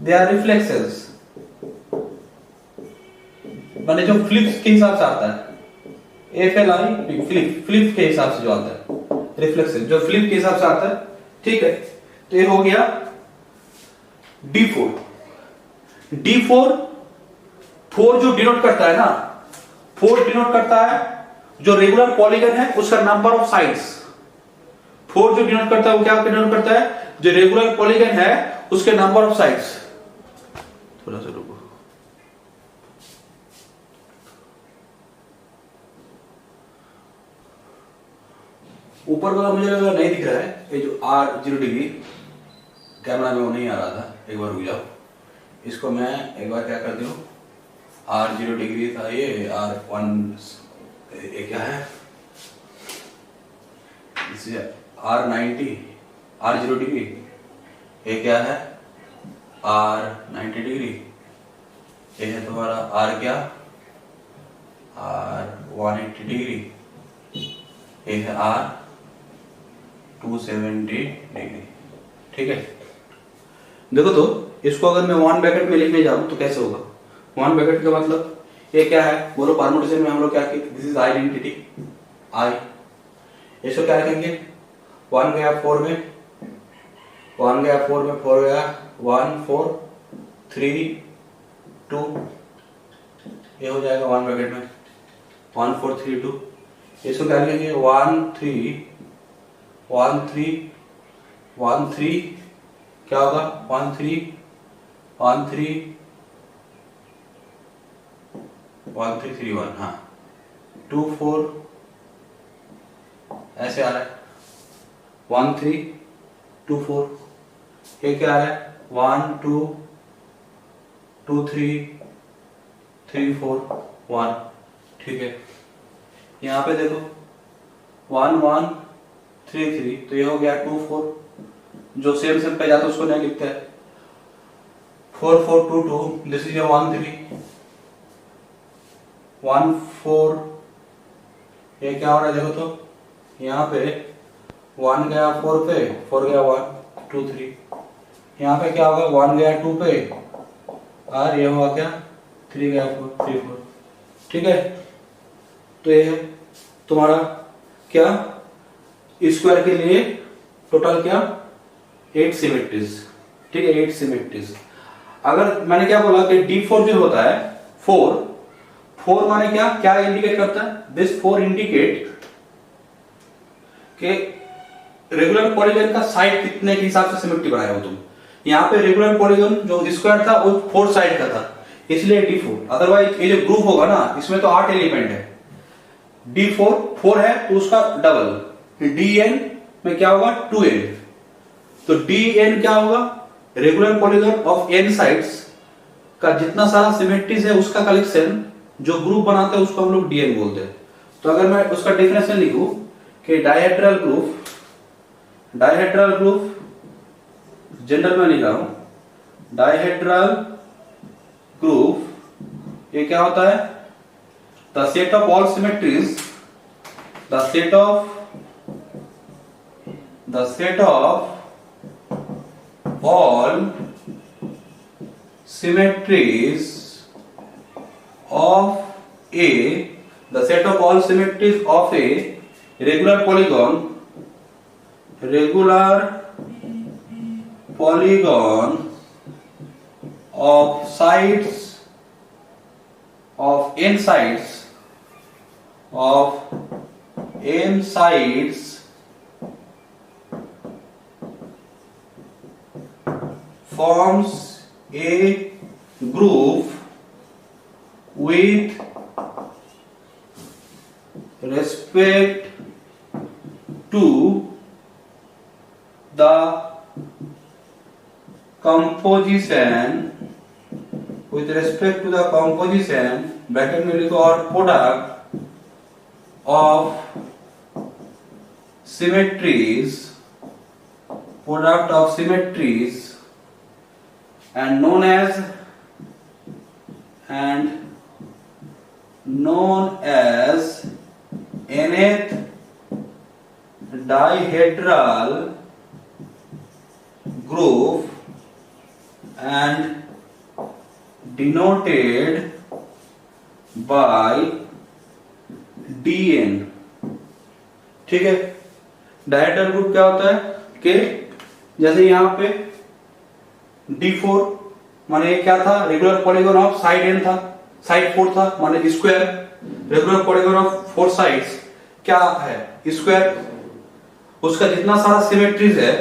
दे आर रिफ्लेक्शंस, माने जो फ्लिप्स के हिसाब से आता है, FLI फ्लिप के हिसाब से जो आता है, रिफ्लेक्शन जो फ्लिप के हिसाब से आता है, ठीक है। तो ये हो गया D4, D4 4 जो डिनोट करता है ना, 4 डिनोट करता है जो रेगुलर पॉलीगन है उसका नंबर ऑफ साइड्स, 4 जो डिनोट करता है वो क्या डिनोट करता है, जो रेगुलर पॉलीगन है उसके नंबर ऑफ साइड्स। थोड़ा सा रुको, ऊपर वाला मुझे लगा नहीं दिख रहा है, ये जो R0 डिग्री कैमरा में वो नहीं आ रहा था, एक बार रुक जाओ, इसको मैं एक बार क्या करती हूँ, R0 डिग्री था ये, R1 ये क्या है, इसे R90 R0 डिग्री, ये क्या है R90 डिग्री, ये है तुम्हारा R क्या R180 डिग्री, ये है R270 डिग्री, ठीक है। देखो तो इसको अगर मैं 1 ब्रैकेट में लिखने जाऊं तो कैसे होगा, 1 ब्रैकेट का मतलब ये क्या है बोलो, परमुटेशन में हम लोग क्या किए, दिस इज आइडेंटिटी आई, इसको क्या लिखेंगे, 1 गया 4 में, 1 गया 4 में, 4 गया 1 4 3 2, ये हो जाएगा 1 ब्रैकेट में 1 4 3 2, इसको क्या लिखेंगे 1 3 1 3 1 3, क्या होगा 1 3 1 3 1 3 3 1, हाँ 2 4 ऐसे आ रहा है, 1 3 2 4, ये क्या आ रहा है 1 2 2 3 3 4 1, ठीक है। यहाँ पे देखो 1 1 3 3, तो ये हो गया 2 4, जो सेम सेम पे जाता है उसको नहीं लिखते हैं। 4 4 2 2, दिस इज 1 3 1 4, ये क्या हो रहा है देखो तो, यहाँ पे 1 गया 4 पे, 4 गया 1 2 3, यहाँ पे क्या होगा 1 गया 2 पे और ये हुआ क्या 3 गया 4 3 4, ठीक है। तो ये है तुम्हारा क्या स्क्वायर के लिए टोटल क्या 8 सिमेट्रीज, ठीक है 8 सिमेट्रीज। अगर मैंने क्या बोला कि D4 जो होता है 4 माने क्या क्या इंडिकेट करता है, दिस 4 इंडिकेट कि रेगुलर पॉलीगन का साइड कितने के हिसाब से सिमेट्री बनाया हो तुम। यहाँ पे रेगुलर पॉलीगन जो स्क्वायर था वो 4 साइड का था, इसलिए D4। अदरवाइज ये जो ग्रुप होगा ना इसमें तो 8 एलिमेंट है, D4 4 है तो उसका डबल DN में क्या होगा 2N, तो DN क्या होगा regular polygon of n sides का जितना सारा सिमेट्रीज है उसका कलेक्शन, जो ग्रुप बनाते हैं उसको हम लोग DN बोलते हैं। तो अगर मैं उसका डेफिनेशन लिखूं कि डायहेड्रल ग्रुप जनरल में लिख रहा हूं, डायहेड्रल ग्रुप ये क्या होता है, the set of all symmetries, the set of all symmetries of a, the set of all symmetries of a regular polygon of sides of n sides forms a group with respect to the composition, bracket में लिखो और product of symmetries and known as nth dihedral group and denoted by Dn, ठीक है। Dihedral group क्या होता है कि जैसे यहाँ पे D4 माने क्या था regular polygon of side n था, साइड 4 था माने square, regular polygon of 4 sides क्या है स्क्वायर, उसका जितना सारा सिमेट्रीज है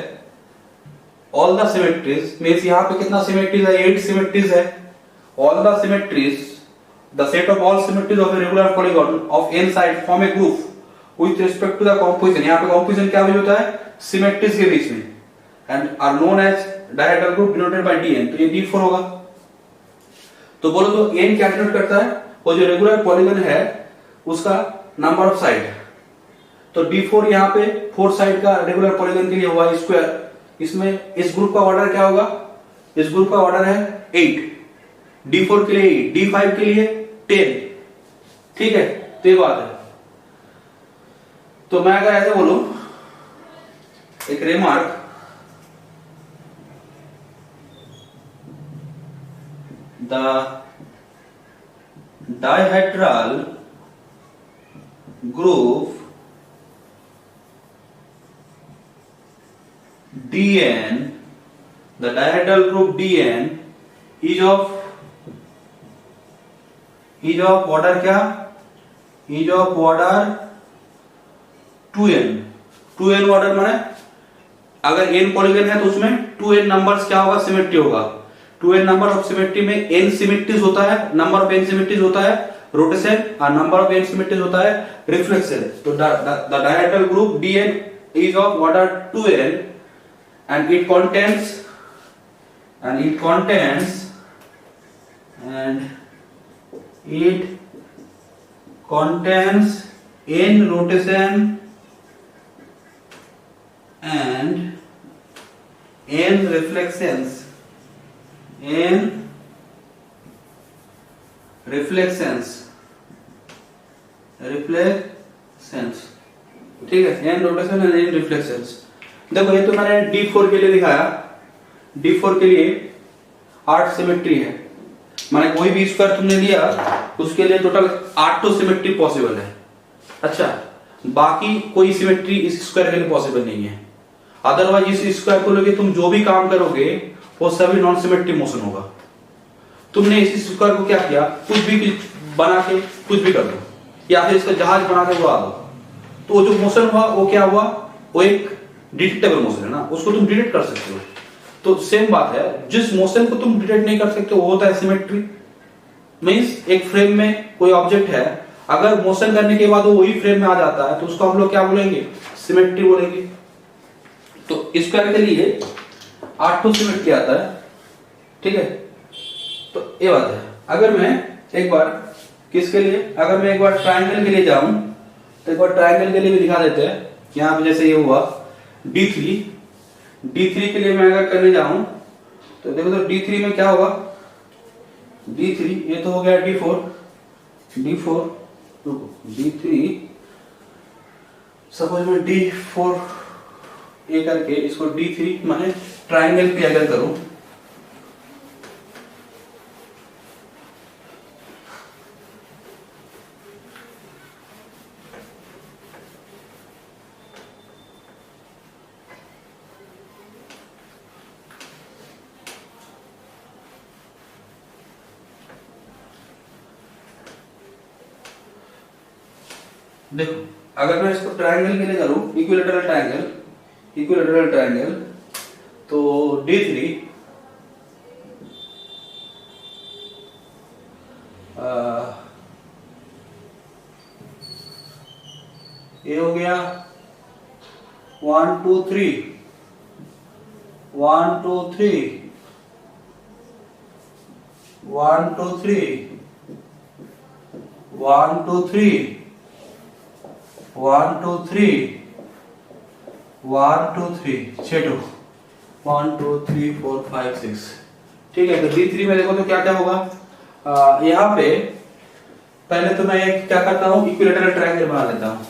ऑल द सिमेट्रीज मींस यहाँ पे कितना सिमेट्रीज है 8 सिमेट्रीज है, all the symmetries the set of all symmetries of a regular polygon of n side form a group with respect to the composition. यहाँ पे कॉम्पोजिशन क्या value होता है सिमेट्रीज के बीच में and are known as dihedral group denoted by Dn, तो ये D4 होगा। तो बोलो तो n क्या डिनोट करता है, वो जो रेगुलर पॉलीगन है उसका नंबर ऑफ साइड, तो D4 यहाँ पे 4 साइड का रेगुलर पॉलीगन के लिए हुआ स्क्वायर, इसमें इस ग्रुप का ऑर्डर क्या होगा, इस ग्रुप का ऑर्डर है 8, D4 के लिए 8, D5 के लिए 10, ठीक है। तो ये बात है। तो मैं अगर ऐसे बोलूं एक remark, the dihedral group Dn, the dihedral group Dn is of order क्या, is of order 2n, 2n order माने अगर n पॉलीगन है तो उसमें 2n नंबर्स क्या होगा सिमेट्री होगा, 2n नंबर ऑफ सिमेट्री में n सिमेट्रीज होता है, नंबर ऑफ n सिमेट्रीज होता है रोटेशन और नंबर ऑफ n सिमेट्रीज होता है रिफ्लेक्शन। तो the dihedral group Dn is of order 2n and it contains n rotation and n reflections ठीक है, n rotation and n reflections. देखो ये तो मैंने D4 के लिए दिखाया, D4 के लिए 8 सिमेट्री है, माने कोई भी स्क्वायर तुमने लिया उसके लिए टोटल 8 तो सिमेट्री पॉसिबल है। अच्छा, बाकी कोई सिमेट्री इस स्क्वायर के लिए पॉसिबल नहीं है, अदरवाइज इस स्क्वायर को लेके तुम जो भी काम करोगे वो सभी नॉन सिमेट्री मोशन होगा। तुमने इस स्क्वायर को क्या किया, कुछ भी बना के कुछ भी कर दो, या फिर इसका जहाज बना के उड़ा दो, तो जो मोशन हुआ वो क्या हुआ, वो एक डिटेक्टेबल मोशन है ना, उसको तुम डिटेक्ट कर सकते हो। तो सेम बात है, जिस मोशन को तुम डिटेक्ट नहीं कर सकते वो होता है सिमेट्री। मींस एक फ्रेम में कोई ऑब्जेक्ट है, अगर मोशन करने के बाद वो वही फ्रेम में आ जाता है तो उसको हम लोग क्या बोलेंगे, सिमेट्री बोलेंगे। तो स्क्वायर के लिए 8 तो सिमेट्री आता है, ठीक है। तो ये बात है। अगर मैं एक बार किसके लिए, अगर मैं एक बार ट्रायंगल के लिए जाऊं तो एक बार ट्रायंगल के लिए भी दिखा देते हैं। यहां पे जैसे ये हुआ D3 के लिए मैं अगर करने जाऊं तो देखो, तो D3 में क्या होगा, D3 ये तो हो गया D4 D3, सपोज मैं D4 ये करके इसको D3 माने ट्रायंगल पे अगर करूं, देखो अगर मैं इसको ट्रायंगल के लिए करूं, इक्विलैटरल ट्रायंगल, तो D3 ये हो गया 1 2 3 1 2 3 1 2 3 1 2 3 1 2 3 1 2 3 6 1 2 3 4 5 6, ठीक है। तो D3 में देखो तो क्या क्या होगा, यहाँ पे पहले तो मैं एक क्या करता हूँ, इक्विलैटरल ट्रायंगल बना लेता हूँ।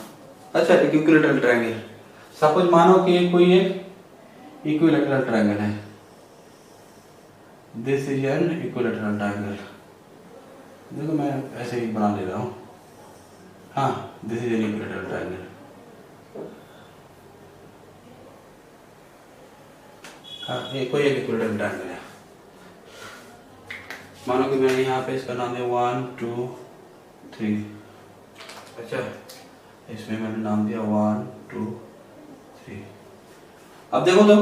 अच्छा, एक इक्विलैटरल ट्रायंगल, सपोज मानो कि कोई एक इक्विलैटरल ट्रायंगल है, this is an equilateral triangle. देखो मैं ऐसे ही बना ले रहा हूँ, हाँ, this is an equilateral triangle. हाँ, ये कोई एक इक्विलैटरल ट्रायंगल है, मानो कि मैंने यहाँ पे इसका नाम दिया 1 2 3। अच्छा, इसमें मैंने नाम दिया 1 2 3। अब देखो तो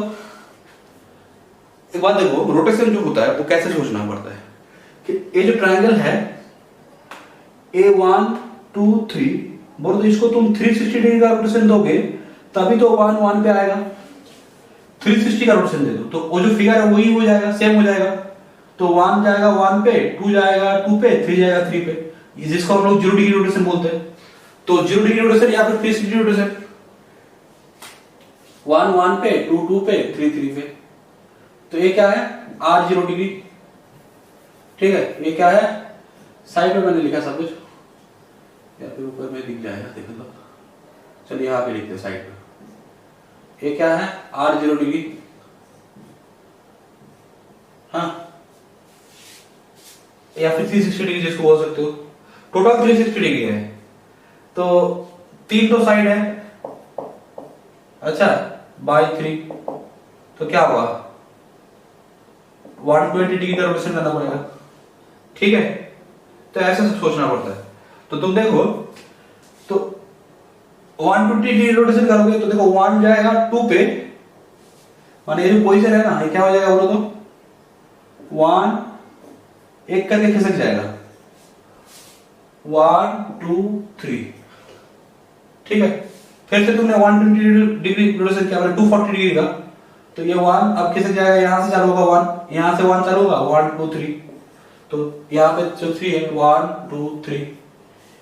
एक बात देखो, रोटेशन जो होता है वो कैसे सोचना पड़ता है कि ये जो ट्रायंगल है A1 2 3, बोलो तो इसको तुम 360 डिग्री का रोटेशन दोगे तभी तो 1 1 पे आएगा। 360 का रोटेशन दे दो तो वो जो फिगर है वही हो जाएगा, सेम हो जाएगा। तो 1 जाएगा 1 पे, 2 जाएगा 2 पे, 3 जाएगा 3 पे, जिसको हम लोग 0 डिग्री रोटेशन बोलते हैं। तो 0 डिग्री रोटेशन या फिर 360 रोटेशन, 1 1 पे, 2 2 पे, 3 3 पे। तो ये क्या है, R0 डिग्री, ठीक है। ये क्या है, साइड में मैंने लिखा सब कुछ, या फिर ऊपर में दिख जाएगा, देखो तो चलिए यहाँ पे लिखते हैं साइड पे। ये क्या है, R0 डिग्री, हाँ, या फिर 360 डिग्री जिसको बोल सकते हो। टोटल 360 डिग्री है, तो 3 तो साइड है, अच्छा, बाय 3, तो क्या हुआ, 120 डिग्री का रोटेशन करना पड़ेगा, ठीक है। तो ऐसे सोचना पड़ता है। तो तुम देखो तो 120 डिग्री रोटेशन करोगे तो देखो 1 जाएगा 2 पे, माने ये जो पोजीशन है ना, ये क्या हो जाएगा बोलो तो 1 एक करके खिसक जाएगा, 1 2 3, ठीक है। फिर से तुमने 120 डिग्री रोटेशन किया, 240 डिग्री का, तो ये 1 अब खिसक जाएगा, यहां से चालू होगा 1, यहां से 1 चालू होगा 1 2 3, तो यहाँ पे जो 3 है 1 2 3,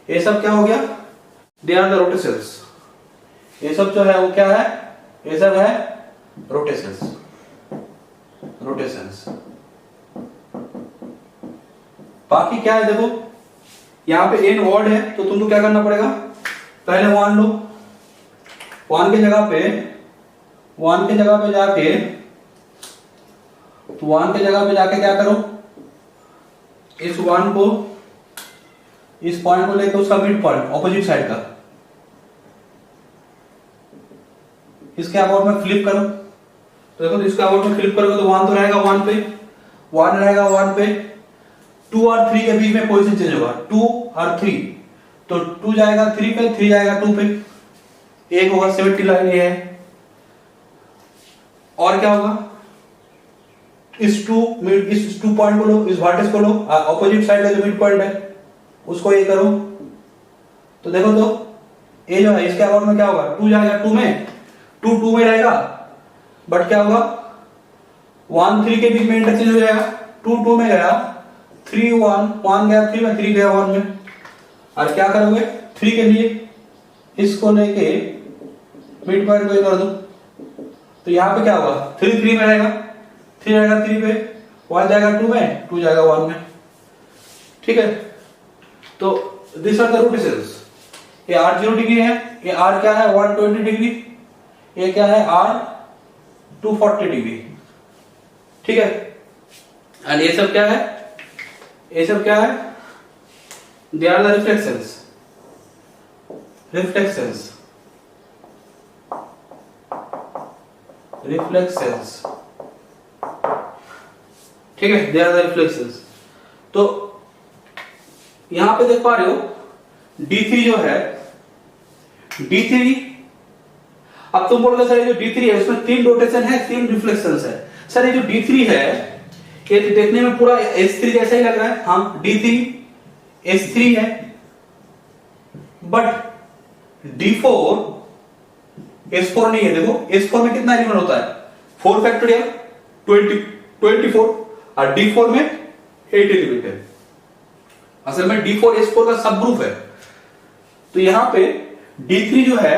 ये सब क्या हो गया, दे आर द रोटेशंस। ये सब जो है वो क्या है, ये सब है रोटेशंस। रोटेशंस बाकी क्या है देखो, यहां पे एन ऑड है तो तुमको क्या करना पड़ेगा, पहले वन लो, वन की जगह पे जाके, तो वन की जगह पे जाके क्या करो, इस वन को, इस पॉइंट को लेकर उसका मिड पॉइंट ऑपोजिट साइड का इसके अबाउट में फ्लिप करो। तो देखो इसके अबाउट में फ्लिप करोगे तो वन तो रहेगा वन पे, वन रहेगा वन पे, 2 और 3 के बीच में पोजीशन चेंज होगा, 2 और 3, तो 2 जाएगा 3 पे, 3 जाएगा 2 पे, एक होगा 70 लाइन ये है। और क्या होगा, इस टू पॉइंट को लो, इस वर्टेक्स को लो, ऑपोजिट साइड का जो मिड पॉइंट है उसको ये करो, तो देखो तो ये जो है इसके अबाउट में क्या होगा, 2 जाएगा 2 में, 2 में रहेगा, बट क्या होगा 1 3 के बीच में इंटरचेंज हो जाएगा, 2 में गया, 3 1 गया 3 में, 3 गया 1 में। और क्या करोगे 3 के लिए इसको लेके मिड पॉइंट को कर दो, तो यहां पे क्या होगा 3 3 में रहेगा, 3 जाएगा 3 पे, 1 जाएगा 2 में, 2 जाएगा 1 में। ठीक है, तो दिस आर द रोटेशंस। ये r 0 डिग्री है, ये r क्या है 120 डिग्री, ये क्या है r 240 डिग्री। ठीक है, एंड ये सब क्या है, ये सब क्या है, they are the reflections. Reflections ठीक है, दे आर द रिफ्लेक्शंस। तो यहां पे देख पा रहे हो D3 जो है, D3, अब तुम बोलोगे सर ये जो D3 है उसमें 3 रोटेशन है, 3 रिफ्लेक्शंस है। सर ये जो D3 है ये देखने में पूरा S3 जैसा ही लग रहा है, हाँ D3 S3 है, बट D4 S4 नहीं है। देखो S4 में कितना एलिमेंट होता है, 4 फैक्टोरियल 24, और D4 में 8 एलिमेंट है। असल में D4 S4 का सब ग्रुप है। तो यहां पे D3 जो है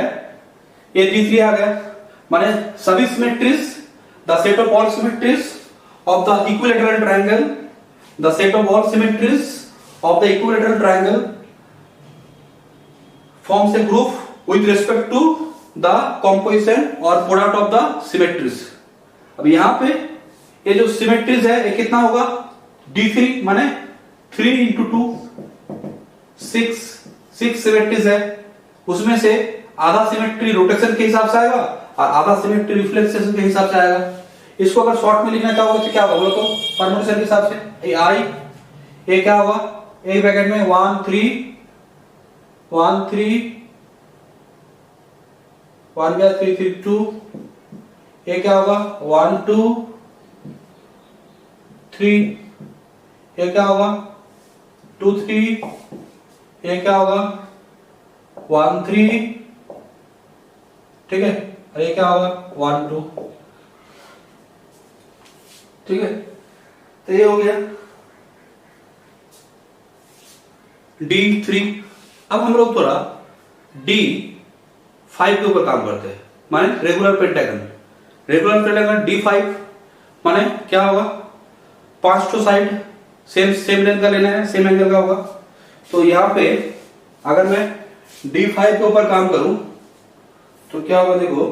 ये D3 आ गया, माने सभी symmetries, the set of all symmetries of the equilateral triangle, the set of all symmetries of the equilateral triangle forms a group with respect to the composition or product of the symmetries। अब यहां पे ये जो symmetries है ये कितना होगा, D3 माने 3 into 2 6 symmetries है, उसमें से आधा सिमेट्री रोटेशन के हिसाब से आएगा और आधा सिमेट्री रिफ्लेक्शन के हिसाब से आएगा। इसको अगर शॉर्ट में लिखना चाहोगे तो क्या होगा बोलो तो, परमुटेशन के हिसाब से आई, ये क्या होगा, एक ब्रैकेट में 1 3 1 3 1 गया 3 3 2, ये क्या होगा 1 2 3, ये क्या होगा 2 3, ये क्या होगा 1 3, ठीक है, और ये क्या होगा 1 2। ठीक है, तो ये हो गया D3। अब हम लोग थोड़ा D5 के ऊपर काम करते हैं, माने regular pentagon. Regular pentagon D5 माने क्या होगा, 5 तो साइड सेम लेंथ का लेना है, सेम एंगल का होगा। तो यहां पे अगर मैं D5 के ऊपर काम करूं तो क्या होगा, देखो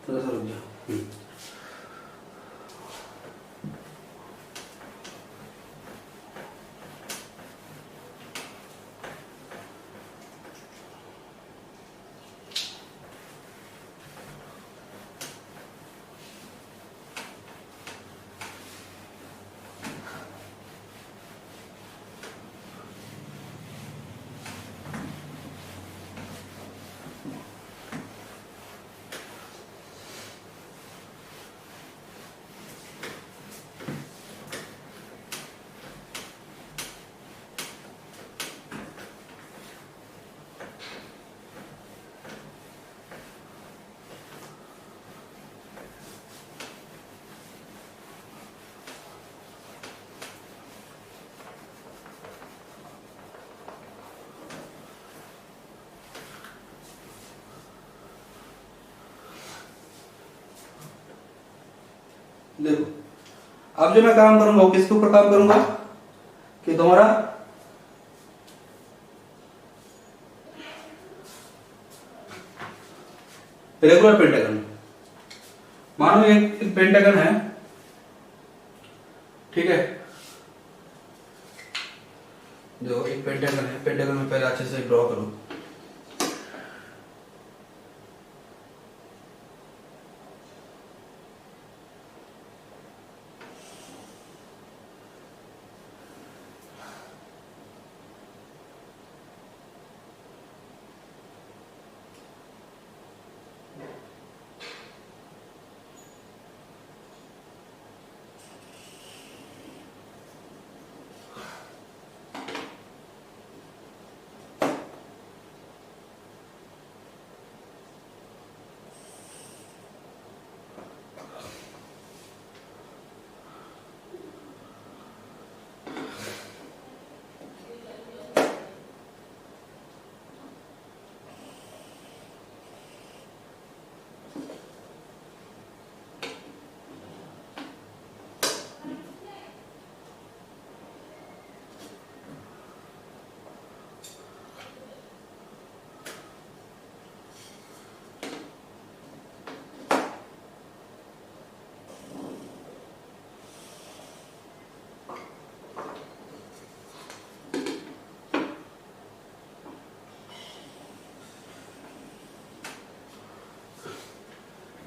थोड़ा सा रुक जाओ। देखो अब जो मैं काम करूंगा वो किसके ऊपर काम करूंगा कि तुम्हारा रेगुलर पेंटागन। मानो एक पेंटागन है, ठीक है। देखो एक पेंटागन है, पेंटागन में पहले अच्छे से ड्रॉ करो।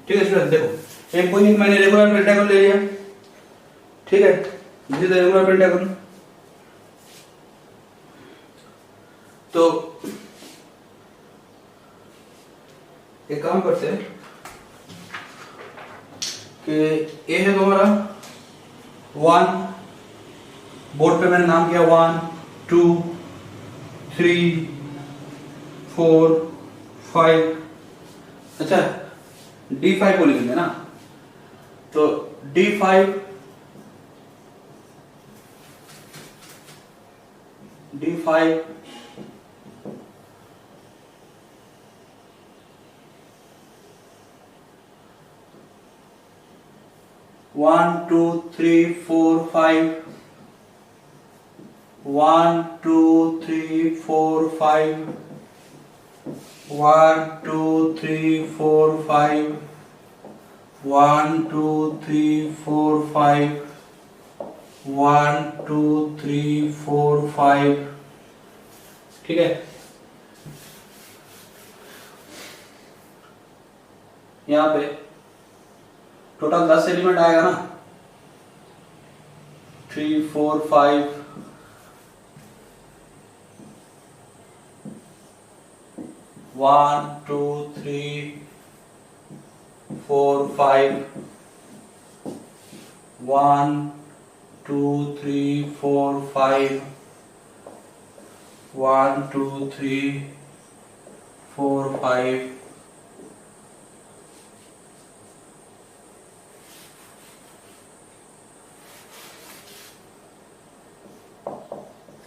ठीक है स्टूडेंट, देखो एक कोई मैंने रेगुलर पेंटागन ले लिया, ठीक है। This is regular pentagon. तो एक काम करते हैं कि ए है तुम्हारा 1, बोर्ड पे मैंने नाम किया 1 2 3 4 5। अच्छा D5 को लिखेंगे ना, तो D5 1 2 3 4 5 1 2 3 4 5 1 2 3 4 5 1 2 3 4 5 1 2 3 4 5, ठीक है। यहाँ पे टोटल 10 एलिमेंट आएगा ना, 3 4 5 1 2 3 4 5 1 2 3 4 5 1 2 3 4 5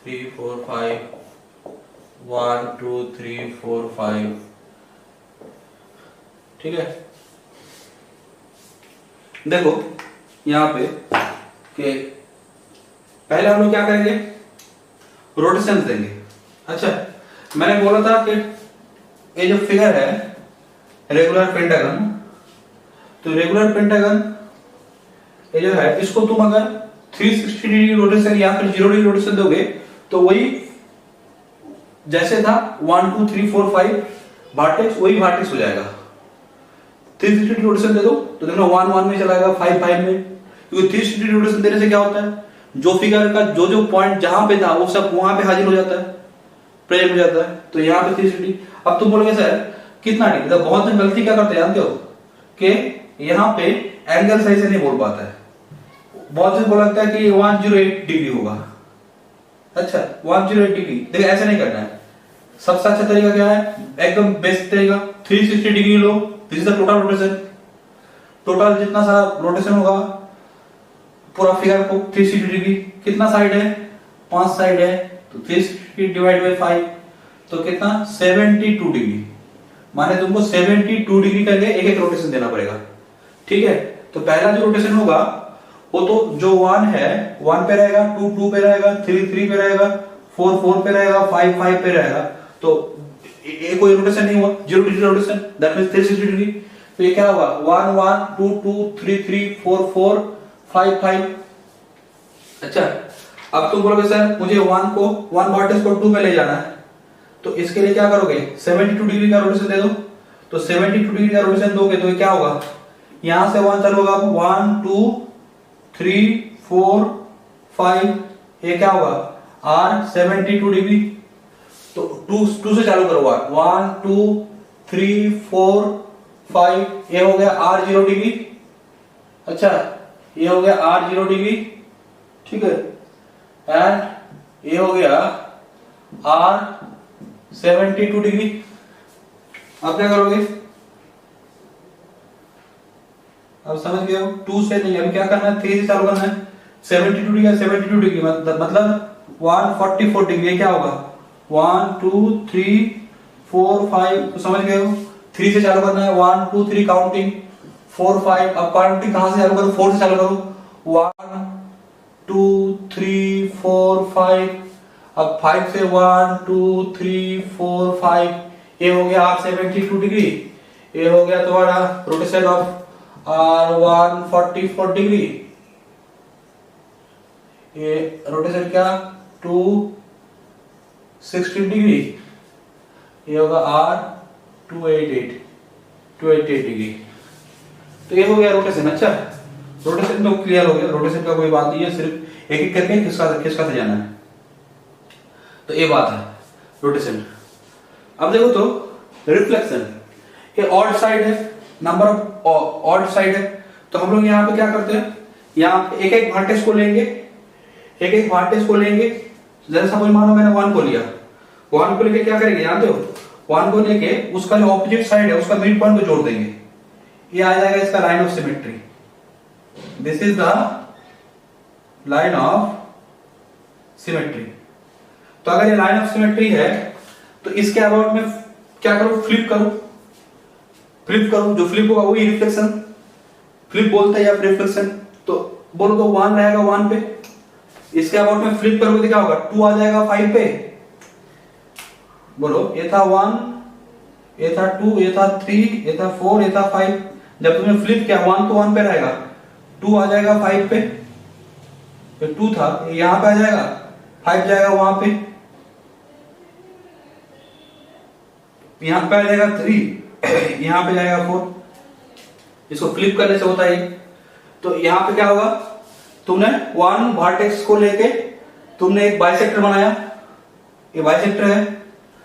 3 4 5 1 2 3 4 5, ठीक है। देखो यहाँ पे कि पहले हम लोग क्या करेंगे, रोटेशन देंगे। अच्छा मैंने बोला था कि ये जो फिगर है रेगुलर पेंटागन, तो रेगुलर पेंटागन ये जो है इसको तुम अगर 360 डिग्री रोटेशन या फिर 0 डिग्री रोटेशन दोगे तो वही जैसे था 1 2 3 4 5 वर्टेक्स वही वर्टेक्स हो जाएगा। 360 डिग्री रोटेशन दे दो तो देखना 1 1 में चलाएगा, 5 5 में, क्योंकि 360 डिग्री रोटेशन देने से क्या होता है, जो फिगर का जो जो पॉइंट जहां पे था वो सब वहां पे हाजिर हो जाता है, प्रेजेंट हो जाता है। तो यहाँ पे 360। अब तुम बोलोगे सर कितना डिग्री, तो बहुत जन गलती क्या करते हैं जानते हो कि यहाँ पे एंगल सही से नहीं बोल पाता है। बहुत जन बोला लगता है कि 108 डिग्री होगा। अच्छा 108 डिग्री, देखिए ऐसे नहीं करना है। सबसे अच्छा तरीका क्या है, एकदम बेस्ट तरीका 360 degree low, this is the total rotation. Total जितना सारा रोटेशन होगा पूरा फिगर को 360 डिग्री, कितना साइड है, 5 साइड है, तो 360 डिवाइड बाय 5 तो कितना 72 डिग्री, माने तुमको 72 डिग्री करके एक एक रोटेशन देना पड़ेगा, ठीक है। तो पहला जो रोटेशन होगा वो तो जो 1 है 1 पे रहेगा, 2 2 पे रहेगा, 3 3 पे रहेगा, 4 4 पे रहेगा, 5 5 पे रहेगा। तो ये कोई रोटेशन नहीं हुआ, 0 degree rotation, that means 360 degree. तो ये क्या होगा 1 1 2 2 3 3 4 4 5 5। अच्छा, अब तुम बोलोगे सर मुझे 1 वर्टेक्स को 2 पे ले जाना है, तो इसके लिए क्या करोगे 72 डिग्री का रोटेशन दे दो। तो 72 डिग्री का रोटेशन दोगे तो ये क्या होगा, यहां से 1 चालू होगा, 1 2 3 4 5, ये क्या होगा R 72 डिग्री। तो 2 से चालू करो, 1 2 3 4 5, ये हो गया R 0 डिग्री। अच्छा, ये हो गया R 0 डिग्री, ठीक है, एंड ये हो गया R 72 डिग्री। अब क्या करोगे, अब समझ गए हो, 2 से नहीं, अभी क्या करना है 3 से चालू करना है। 72 डिग्री 72 डिग्री मतलब 144 डिग्री, ये क्या होगा 1 2 3 4 5, तो समझ गए हो 3 से चालू करना है, 1 2 3 काउंटिंग, 4 5। अब काउंटिंग कहां से चालू करो, 4 से चालू करो, 1 2 3 4 5। अब 5 से 1 2 3 4 5, ये हो गया R 72 डिग्री। ये हो गया तुम्हारा रोटेशन ऑफ R 144 डिग्री। ये रोटेशन क्या 216 डिग्री। ये होगा R 288 डिग्री। तो ये हो गया रोटेशन। अच्छा, रोटेशन तो क्लियर हो गया, रोटेशन का कोई बात नहीं है, सिर्फ एक एक करके किसका से जाना है। तो ये बात है रोटेशन। अब देखो तो रिफ्लेक्शन, ये ऑड साइड है, नंबर ऑफ ऑड साइड है। तो हम लोग यहाँ पे क्या करते हैं, यहाँ पे एक एक वर्टेक्स को लेंगे, एक एक वर्टेक्स को लेंगे। जैसा कोई मानो मैंने 1 को लिया, 1 को लेके क्या करेंगे, जानते हो 1 को लेके उसका जो ऑपोजिट साइड है उसका मिड पॉइंट को जोड़ देंगे, ये आ जाएगा इसका line of symmetry. This is the line of symmetry. तो अगर ये लाइन ऑफ सिमेट्री है तो इसके अबाउट में क्या करो, फ्लिप करो, फ्लिप करो, जो फ्लिप होगा वही रिफ्लेक्शन, फ्लिप बोलते हैं या रिफ्लेक्शन। तो बोलो तो 1 रहेगा 1 पे, इसके अबाउट में फ्लिप करोगे तो क्या होगा 2 आ जाएगा 5 पे। बोलो ये था 1, ये था 2, ये था 3, ये था 4, ये था 5। जब तुमने फ्लिप किया 1 तो 1 पे रहेगा, 2 आ जाएगा 5 पे, ये 2 था यहां पे आ जाएगा, 5 जाएगा वहां पे, यहां पे आ जाएगा 3, यहां पे जाएगा 4। इसको फ्लिप करने से होता है। तो यहां पे क्या होगा, तुमने 1 वर्टेक्स को लेके तुमने एक बाइसेक्टर बनाया, ये बाइसेक्टर है।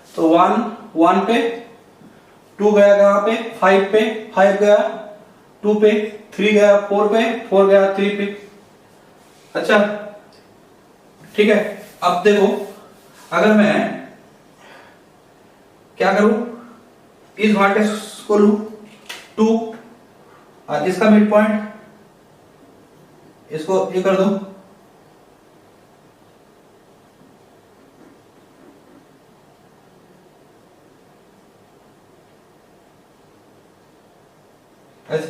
तो 1 1 पे, 2 गया कहां पे 5 पे, 5 गया 2 पे, 3 गया 4 पे, 4 गया 3 पे। अच्छा ठीक है, अब देखो अगर मैं क्या करूं, इस वर्टेक्स को लूं 2 और इसका मिड पॉइंट इसको ये कर दो, ऐसे।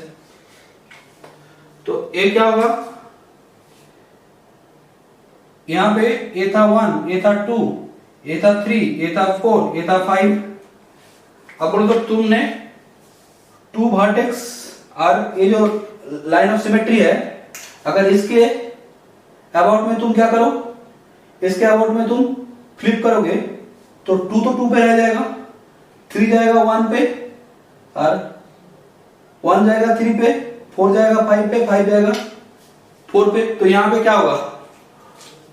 तो ये क्या होगा, यहां पे ये था 1, ये था 2, ये था 3, ये था 4, ये था 5। अब बोलो तो तुमने 2 वर्टेक्स और ये जो लाइन ऑफ सिमेट्री है, अगर इसके अबाउट में तुम क्या करो, इसके अबाउट में तुम फ्लिप करोगे तो 2 तो 2 पे रह जाएगा, 3 जाएगा 1 पे, और 1 जाएगा 3 पे, 4 जाएगा 5 पे, 5 जाएगा 4 पे। तो यहां पे क्या होगा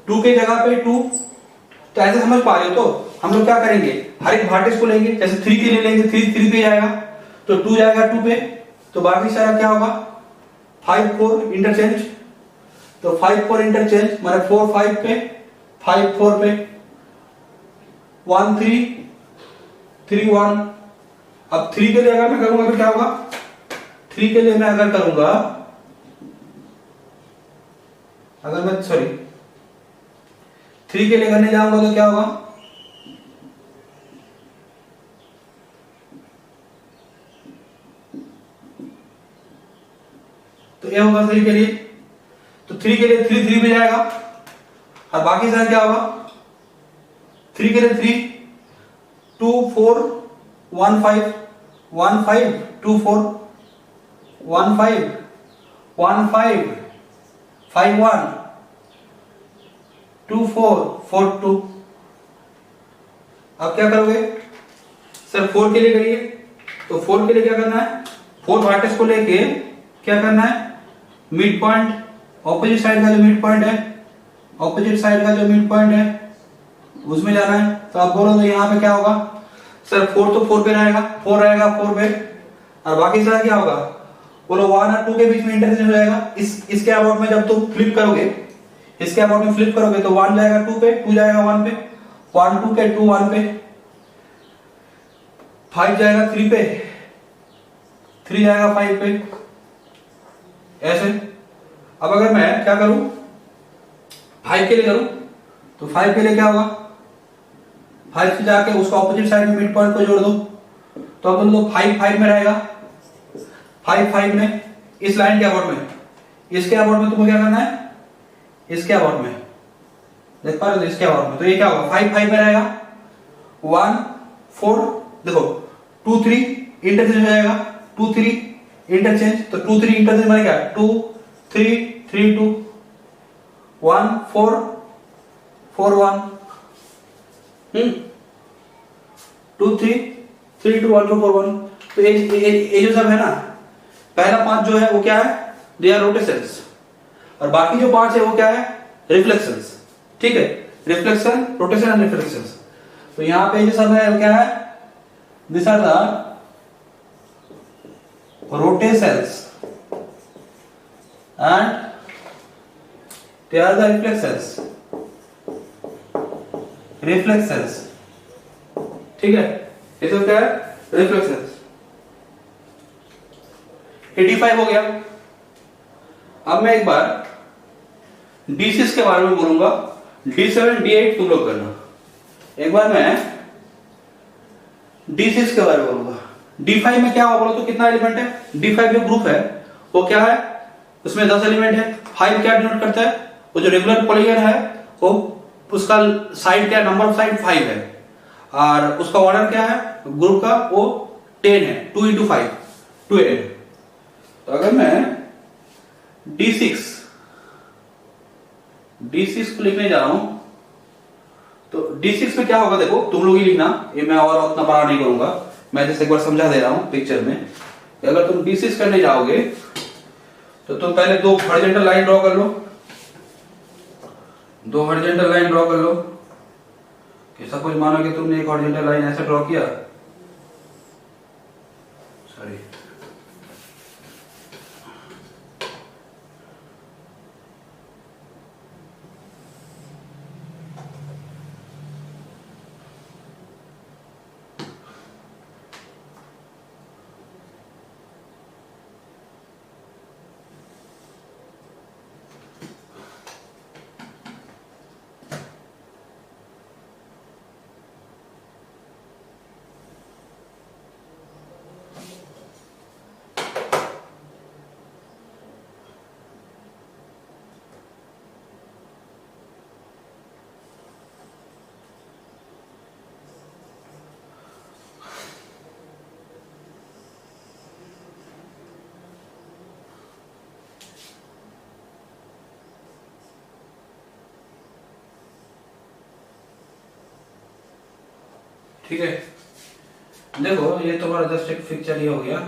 2 के जगह पे 2। तो ऐसे समझ पा रहे हो। तो हम लोग क्या करेंगे, हर एक वर्टेक्स को लेंगे, जैसे 3 के लिए लेंगे 3 पे जाएगा, तो 2 जाएगा 2 पे, तो बाकी सारा क्या होगा 5 4 इंटरचेंज। तो 5 4 इंटरचेंज मतलब 4 5 पे, 5 4 पे, 1 3 3 1। अब 3 के लिए अगर मैं करूंगा तो क्या होगा, 3 के लिए मैं अगर करूंगा, अगर मैं 3 के लिए करने जाऊंगा तो क्या होगा, तो ये होगा 3 के लिए, तो 3 के लिए 3 3 में जाएगा और बाकी सारा क्या होगा 3 के लिए 3 2 4 1 5 1 5 2 4 1 5 1 5 5 1 2 4 4 2। अब क्या करोगे सर 4 के लिए करिए, तो 4 के लिए क्या करना है 4 वर्टेक्स को लेके क्या करना है मिड पॉइंट, ऑपोजिट साइड का जो मिड पॉइंट है, ऑपोजिट साइड का जो मिड पॉइंट है उसमें जाना है। तो आप बोलो तो यहाँ पे क्या होगा सर 4 तो 4 पे रहेगा, 4 रहेगा 4 पे और बाकी सारा क्या होगा बोलो 1 और 2 के बीच में इंटरचेंज हो जाएगा। इसके अबाउट में जब तुम फ्लिप करोगे, इसके अबाउट में फ्लिप करोगे तो 1 जाएगा 2 पे, 2 जाएगा 1 पे, 1 2 पे 2 1 पे, 5 जाएगा 3 पे, 3 जाएगा 5 पे, ऐसे। अब अगर मैं क्या करूं 5 के लिए करूं तो 5 के लिए क्या होगा 5 से जाके उसको ऑपोजिट साइड में मिड पॉइंट को जोड़ दो, तो अब तुम 5 5 में रहेगा, 5 5 में इस लाइन के अबाउट में, इसके अबाउट में तुमको क्या करना है इसके अबाउट में, देख पा रहे हो इसके अबाउट में, तो ये क्या होगा 5 5 में रहेगा 1 4 देखो 2 3 इंटरचेंज हो जाएगा, 2 3 इंटरचेंज, तो 2 3 इंटरचेंज माने क्या 2 3 3 2 1 4 4 1 2 3 3 2 1 4 1। तो ये जो सब है ना पहला 5 जो है वो क्या है दे आर रोटेशंस और बाकी जो 5 है वो क्या है रिफ्लेक्शंस। ठीक है, रिफ्लेक्शन रोटेशन एंड रिफ्लेक्शंस। तो यहां पे जो सब है वो क्या है this are the rotations and they are the reflections, reflections. ठीक है, ये सब क्या है रिफ्लेक्शंस। 85 हो गया। अब मैं एक बार D6 के बारे में बोलूंगा, D7 D8 तुम लोग करना। एक बार मैं D6 के बारे में बोलूंगा। D5 में क्या हुआ बोलो तो कितना एलिमेंट है, D5 जो ग्रुप है वो क्या है उसमें 10 एलिमेंट है। 5 क्या डिनोट करता है वो जो रेगुलर पॉलीगन है वो उसका साइड क्या नंबर ऑफ साइड 5 है और उसका ऑर्डर क्या है ग्रुप का वो 10 है, 2 into 5 12। तो अगर मैं D6 को लिखने जा रहा हूं तो D6 में क्या होगा देखो तुम लोग ही लिखना, ये मैं और उतना बड़ा नहीं करूंगा, मैं जैसे एक बार समझा दे रहा हूं पिक्चर में। अगर तुम D6 करने जाओगे तो तुम पहले 2 हॉरिजॉन्टल लाइन ड्रॉ कर लो, 2 हॉरिजॉन्टल लाइन ड्रॉ कर लो। सपोज मानो कि तुमने एक हॉरिजॉन्टल लाइन ऐसे ड्रॉ किया, सॉरी ठीक है। देखो ये तुम्हारा जस्ट एक पिक्चर ये हो गया,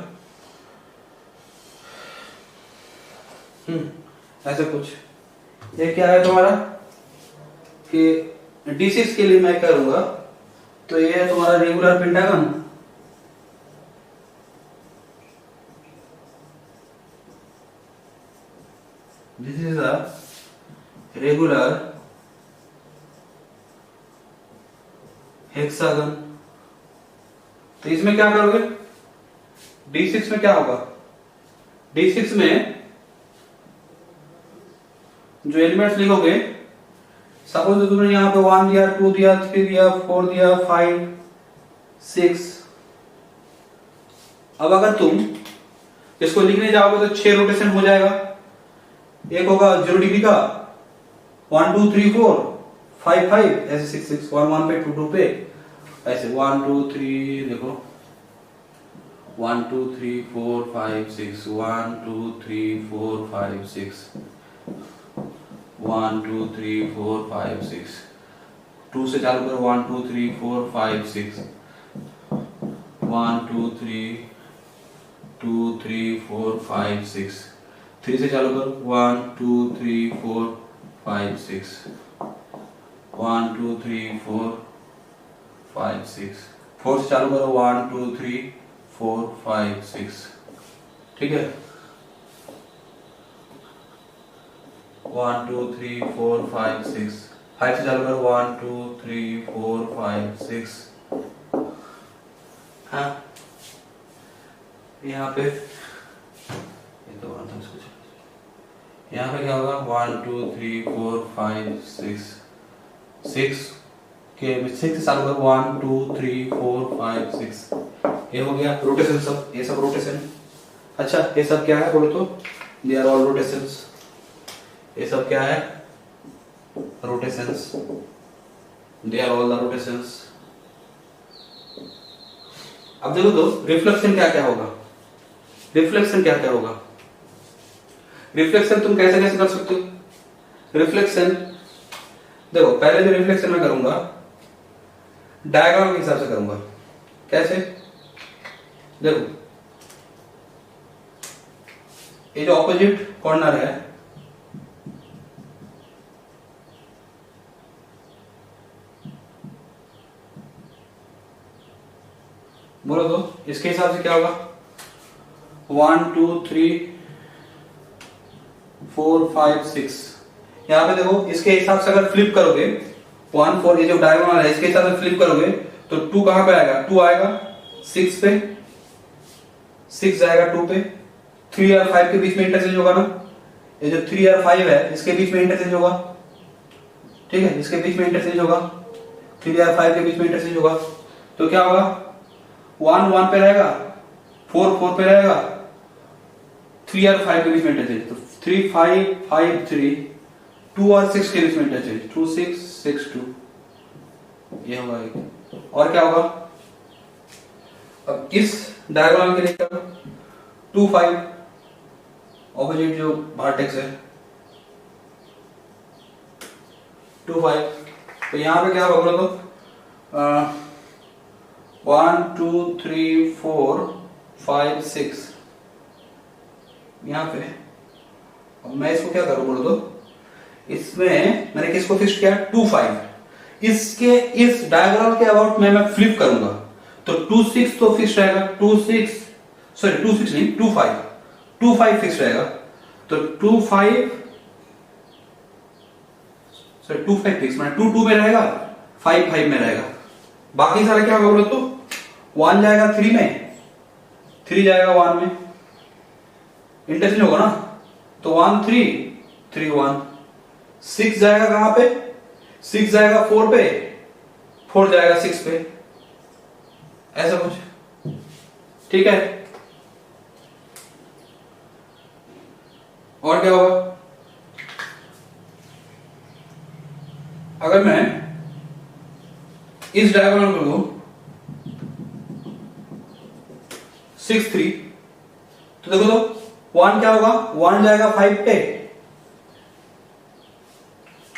ऐसे कुछ। ये क्या है तुम्हारा कि D6 के लिए मैं करूंगा तो ये है तुम्हारा regular pentagon, this is a regular hexagon. तो इसमें क्या करोगे D6 में क्या होगा, D6 में जो एलिमेंट्स लिखोगे सपोज तुमने यहां पे 1 दिया 2 दिया 3 दिया 4 दिया 5 6। अब अगर तुम इसको लिखने जाओगे तो 6 रोटेशन हो जाएगा। एक होगा 0 डिग्री का 1 2 3 4 5 5 ऐसे 6 6 1 1 पे 2 2 पे ऐसे 1 2 3 देखो 1 2 3 4 5 6 1 2 3 4 5 6 1 2 3 4 5 6 2 से चालू करो 1 2 3 4 5 6 1 2 3 2 3 4 5 6 3 से चालू करो 1 2 3 4 5 6 1 2 3 4 5 6 4 से चालू करो 1 2 3 4 5 6 ठीक है 1 2 3 4 5 6 5 से चालू करो 1 2 3 4 5 6 हाँ यहाँ पे ये तो यहाँ पे क्या होगा 1 2 3 4 5 6 6 के 6 से चालू करो 1 2 3 4 5 6 ये हो गया रोटेशन। सब ये सब रोटेशन। अच्छा ये सब क्या है बोलो तो दे आर ऑल रोटेशंस। ये सब क्या है rotations they are all the rotations. अब देखो तो रिफ्लेक्शन क्या क्या होगा। रिफ्लेक्शन क्या क्या होगा। रिफ्लेक्शन तुम कैसे कैसे कर सकते हो। रिफ्लेक्शन देखो पहले जो रिफ्लेक्शन मैं करूंगा डायग्राम के हिसाब से करूंगा। कैसे देखो ये जो ऑपोजिट कॉर्नर है बोलो तो इसके हिसाब से क्या होगा 1 2 3 4 5 6 यहाँ पे देखो इसके हिसाब से अगर फ्लिप करोगे 1 4 ये जो डायगोनल है इसके हिसाब से फ्लिप करोगे तो 2 कहां पे आएगा 2 आएगा 6 पे 6 जाएगा 2 पे 3 और 5 के बीच में इंटरचेंज होगा ना। ये जो 3 और 5 है इसके बीच में इंटरचेंज होगा ठीक है इसके बीच में इंटरचेंज होगा 3 और 5 के बीच में इंटरचेंज होगा तो क्या होगा 1 1 पे रहेगा 4 4 पे रहेगा 3 और 5 के बीच में इंटरचेंज तो 3 5 5 3 2 और 6 के बीच में इंटरचेंज 2 6 6 2 ये होगा एक। और क्या होगा अब इस डायग्राम के लिए 2 5 ऑपोजिट जो वर्टेक्स है 2 5 तो यहां पे क्या होगा तो 1 2 3 4 5 6 यहां पे अब मैं इसको क्या करूं बोलो तो इसमें मैंने किसको फिक्स किया 2 5 इसके इस डायग्राम के अबाउट में मैं फ्लिप करूंगा तो 2 6 तो फिक्स रहेगा 2 6 सॉरी 2 6 नहीं 2 5 2 5 फिक्स रहेगा तो 2 5 सॉरी 2 5 फिक्स मतलब 2 2 में रहेगा 5 5 में रहेगा। बाकी सारा क्या होगा बोलो तो 1 जाएगा 3 में 3 जाएगा 1 में इंटरचेंज होगा ना तो 1 3 3 1 6 जाएगा कहां पे 6 जाएगा 4 पे 4 जाएगा 6 पे ऐसा कुछ ठीक है। और क्या होगा अगर मैं इस डायग्राम को लूं 6 3 तो देखो तो 1 क्या होगा 1 जाएगा 5 पे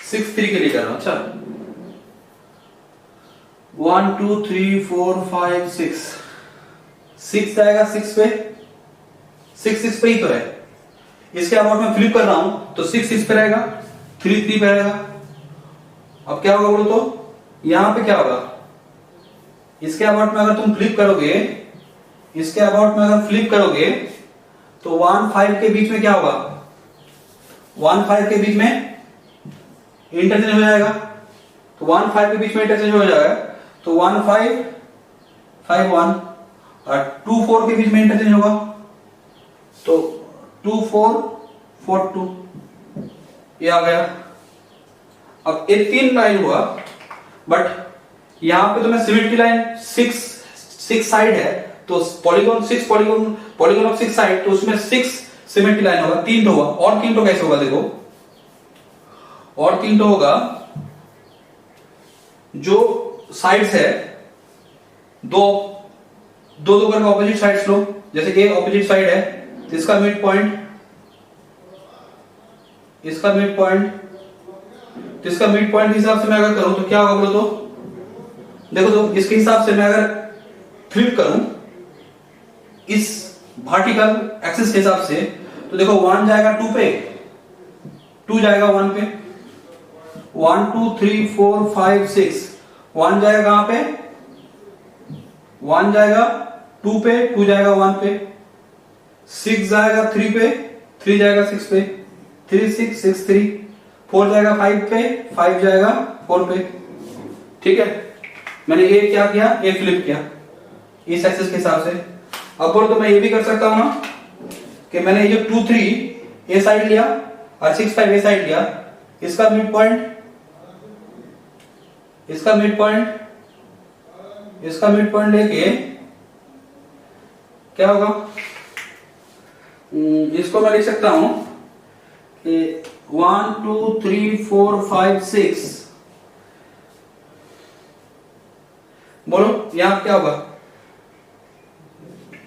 6 3 के लिए कर रहा हूं। अच्छा 1 2 3 4 5 6 6 जाएगा 6 पे 6 6 पे ही तो है इसके अबाउट में फ्लिप कर रहा हूं तो 6 6 पे रहेगा 3 3 पे रहेगा। अब क्या होगा बोलो तो यहां पे क्या होगा इसके अबाउट में अगर तुम फ्लिप करोगे इसके अबाउट में अगर फ्लिप करोगे तो 1 5 के बीच में क्या होगा 1 5 के बीच में इंटरचेंज हो जाएगा तो 1 5 के बीच में इंटरचेंज हो जाएगा तो 1 5 5 1 और 2 4 के बीच में इंटरचेंज होगा तो 2 4 4 2 ये आ गया। अब ये 3 लाइन हुआ बट यहां पे तो मैं सिमेट्री लाइन 6 साइड है तो polygon 6 polygon polygon of 6 side, तो उसमें 6 सिमेट्री लाइन होगा, 3 तो होगा, और 3 तो कैसे होगा देखो, और 3 तो होगा जो साइड्स है, दो दो दो करके ऑपोजिट साइड्स लो, जैसे कि ऑपोजिट साइड है, तो इसका मिड पॉइंट, इसका मिड पॉइंट, तो इसका मिड पॉइंट के हिसाब से मैं अगर करूं तो क्या होगा बोलो तो, देखो तो इसके हिसाब से मैं अगर फ्लिप करूं इस वर्टिकल एक्सिस के हिसाब से, तो देखो 1 जाएगा 2 पे, 2 जाएगा 1 पे, 1 2 3 4 5 6, 1 जाएगा कहां पे, 1 जाएगा 2 पे, 2 जाएगा 1 पे, 6 जाएगा 3 पे, 3 जाएगा 6 पे, 3 6 6 3, 4 जाएगा 5 पे, 5 जाएगा 4 पे। ठीक है, मैंने ये क्या किया, ये फ्लिप किया इस एक्सिस के हिसाब से। अब बोलो तो मैं ये भी कर सकता हूं ना कि मैंने ये 2 3 ए साइड लिया और 6 5 ए साइड लिया, इसका मिड पॉइंट, इसका मिड पॉइंट, इसका मिड पॉइंट लेके क्या होगा, इसको मैं लिख सकता हूं कि 1 2 3 4 5 6, बोलो यहां क्या होगा,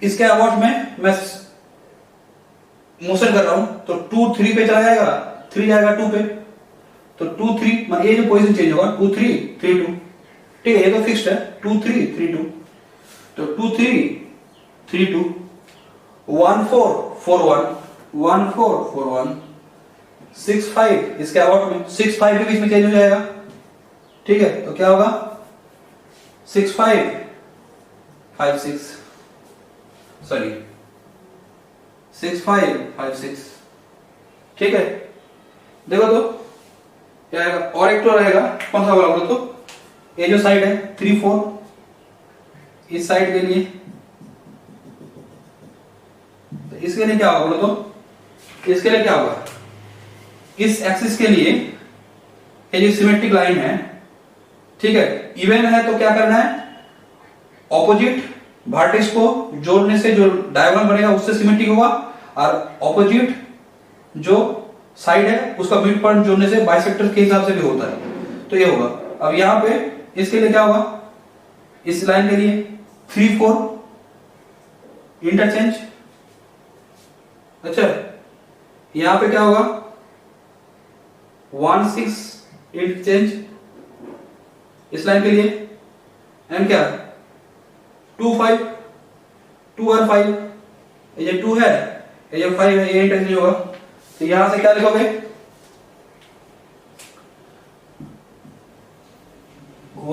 इसके अबाउट में मैं मोशन कर रहा हूं तो 2 3 पे चला जाएगा, 3 जाएगा 2 पे, तो 2 3 मतलब ये जो पोजीशन चेंज होगा 2 3 3 2, ठीक है, ये तो फिक्स्ड है 2 3 3 2, तो 2 3 3 2, 1 4 4 1, 1 4 4 1, 6 5 इसके अबाउट में, 6 5 के बीच में चेंज हो जाएगा, ठीक है, तो क्या होगा 6 5 5 6, सॉरी 6 5 5 6, ठीक है। देखो तो क्या आएगा, और एक तो रहेगा कौन सा वाला बोलो तो, ये जो साइड है 3 4, इस साइड के लिए, तो इसके लिए क्या होगा बोलो तो, इसके लिए क्या होगा, इस एक्सिस के लिए ये जो सिमेट्रिक लाइन है, ठीक है, इवन है तो क्या करना है, ऑपोजिट वर्टेक्स को जोड़ने से जो डायगोनल बनेगा उससे सिमेट्रिक होगा, और ऑपोजिट जो साइड है उसका मिड पॉइंट जोड़ने से बाइसेक्टर के हिसाब से भी होता है, तो ये होगा। अब यहां पे इसके लिए क्या होगा, इस लाइन के लिए 3 4 इंटरचेंज, अच्छा यहां पे क्या होगा 1 6 इंटरचेंज इस लाइन के लिए, एंड क्या 2 5 2 और 5, ये 2 है, ये 5 है, ये इंटरचेंज होगा, तो यहां से क्या लिखोगे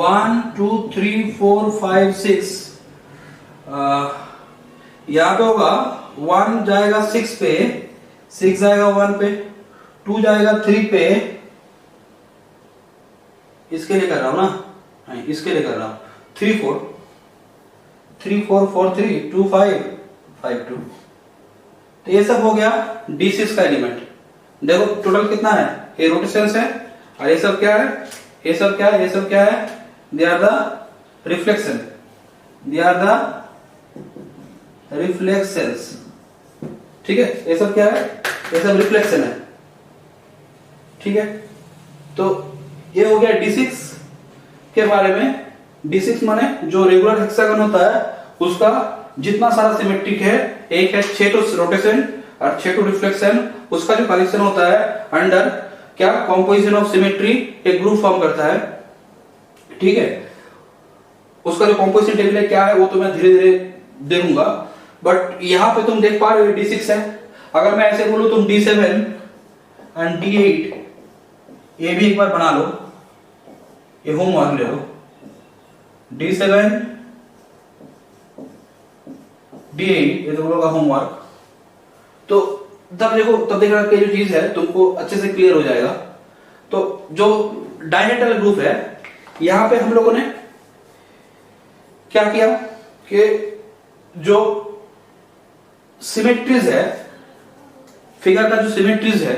1 2 3 4 5 6, यहां पे होगा 1 जाएगा 6 पे, 6 जाएगा 1 पे, 2 जाएगा 3 पे, इसके लिए कर रहा हूं ना, नहीं इसके लिए कर रहा हूं 3 4 3 4 4 3 2 5 5 2, तो ये सब हो गया D6 का एलिमेंट। देखो टोटल कितना है, ये रोटेशंस है, और ये सब क्या है, ये सब क्या है, ये सब क्या है, they are the reflection, they are the reflections, ठीक है, ये सब क्या है, ये सब रिफ्लेक्शन है, ठीक है। तो ये हो गया D6 के बारे में। D6 माने जो रेगुलर हेक्सागन होता है उसका जितना सारा सिमेट्रिक है, एक है 6 तो रोटेशन और 6 तो रिफ्लेक्शन, उसका जो कलेक्शन होता है अंडर क्या कॉम्पोजिशन ऑफ सिमेट्री एक ग्रुप फॉर्म करता है, ठीक है। उसका जो कॉम्पोजिशन टेबल है क्या है वो तो मैं धीरे धीरे देखूंगा, बट यहां पे तुम देख पा रहे हो D6 है। अगर मैं ऐसे बोलूं तुम D7 एंड D8 ये भी एक बार बना लो, ये होमवर्क ले लो, D7 D8 ये तुम लोगों का होमवर्क, तो तब देखो, तब देखना कि जो चीज है तुमको अच्छे से क्लियर हो जाएगा। तो जो डायहेड्रल ग्रुप है, यहां पे हम लोगों ने क्या किया कि जो सिमेट्रीज है, फिगर का जो सिमेट्रीज है,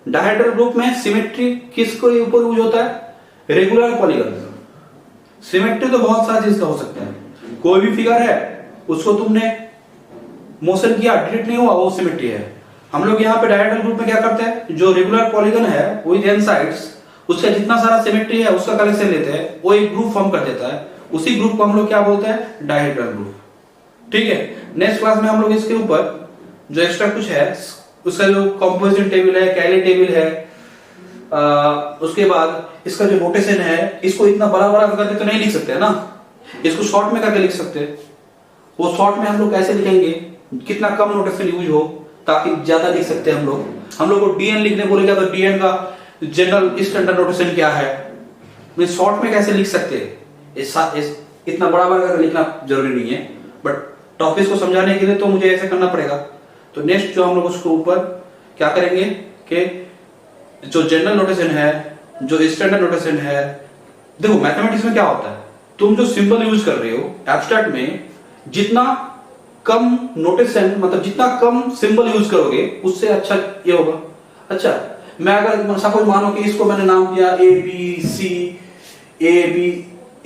डायहेड्रल ग्रुप में सिमेट्री किसको ऊपर यूज होता है, रेगुलर पॉलीगन। सिमेट्री तो बहुत सारी चीज का हो सकता है, कोई भी फिगर है उसको तुमने मोशन किया, डिलीट नहीं हुआ, वो सिमेट्री है। हम लोग यहाँ पे डायहेड्रल ग्रुप में क्या करते हैं, जो रेगुलर पॉलीगन है विद n साइड्स, उसका जितना सारा सिमेट्री है उसका कलेक्शन लेते हैं, वो एक ग्रुप फॉर्म कर देता है। उसी ग्रुप को हम लोग क्या बोलते हैं, डायहेड्रल ग्रुप। ठीक है, नेक्स्ट क्लास में हम लोग इसके ऊपर जो एक्स्ट्रा कुछ है उसका जो कंपोजिशन टेबल है, कैली टेबल है, उसके बाद इसका जो नोटेशन है, इसको इतना बड़ा बड़ा करके तो नहीं लिख सकते है ना, इसको शॉर्ट में करके लिख सकते हैं। वो शॉर्ट में हम लोग कैसे लिखेंगे, कितना कम नोटेशन यूज हो ताकि ज्यादा लिख सकते हैं हम लोग। हम लोग को डीएन लिखने बोलेगा तो डीएन का जनरल स्टैंडर्ड नोटेशन क्या है, शॉर्ट में कैसे लिख सकते हैं। इतना बड़ा बड़ा करके लिखना जरूरी नहीं है, बट टॉपिक को समझाने के लिए तो मुझे ऐसे करना पड़ेगा। तो नेक्स्ट जो हम लोग उसके ऊपर क्या करेंगे कि जो जनरल नोटेशन है, जो स्टैंडर्ड नोटेशन है, देखो मैथमेटिक्स में क्या होता है, तुम जो सिंबल यूज कर रहे हो एब्स्ट्रैक्ट में, जितना कम नोटेशन मतलब जितना कम सिंबल यूज करोगे उससे अच्छा ये होगा। अच्छा, मैं अगर सपोज मानो कि इसको मैंने नाम दिया A B C, A B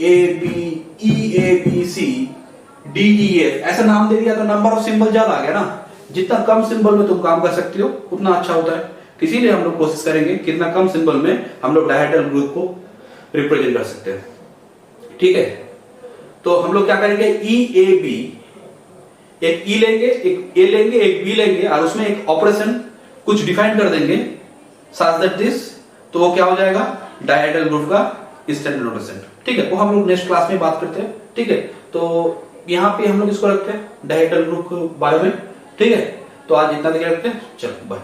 E, A B C, D E F, ऐसा नाम दे दिया तो नंबर ऑफ सिंबल ज्यादा आ गया ना। जितना कम सिंबल में तुम काम कर सकते हो उतना अच्छा होता है। इसीलिए हम लोग कोशिश करेंगे कितना कम सिंबल में हम लोग डायहेड्रल ग्रुप को रिप्रेजेंट कर सकते हैं। ठीक है, तो हम लोग क्या करेंगे, ई ए बी, एक ई लेंगे, एक ए लेंगे, एक बी लेंगे, और उसमें एक ऑपरेशन कुछ डिफाइन कर देंगे सच दैट दिस, तो वो क्या हो जाएगा, डायहेड्रल ग्रुप का स्टैंडर्ड नोटेशन। ठीक है, वो हम लोग नेक्स्ट क्लास में बात करते हैं। ठीक है, तो यहाँ पे हम लोग इसको रखते हैं डायहेड्रल ग्रुप के बारे में। ठीक है, तो आज इतना देख रखते हैं, चलो बाय।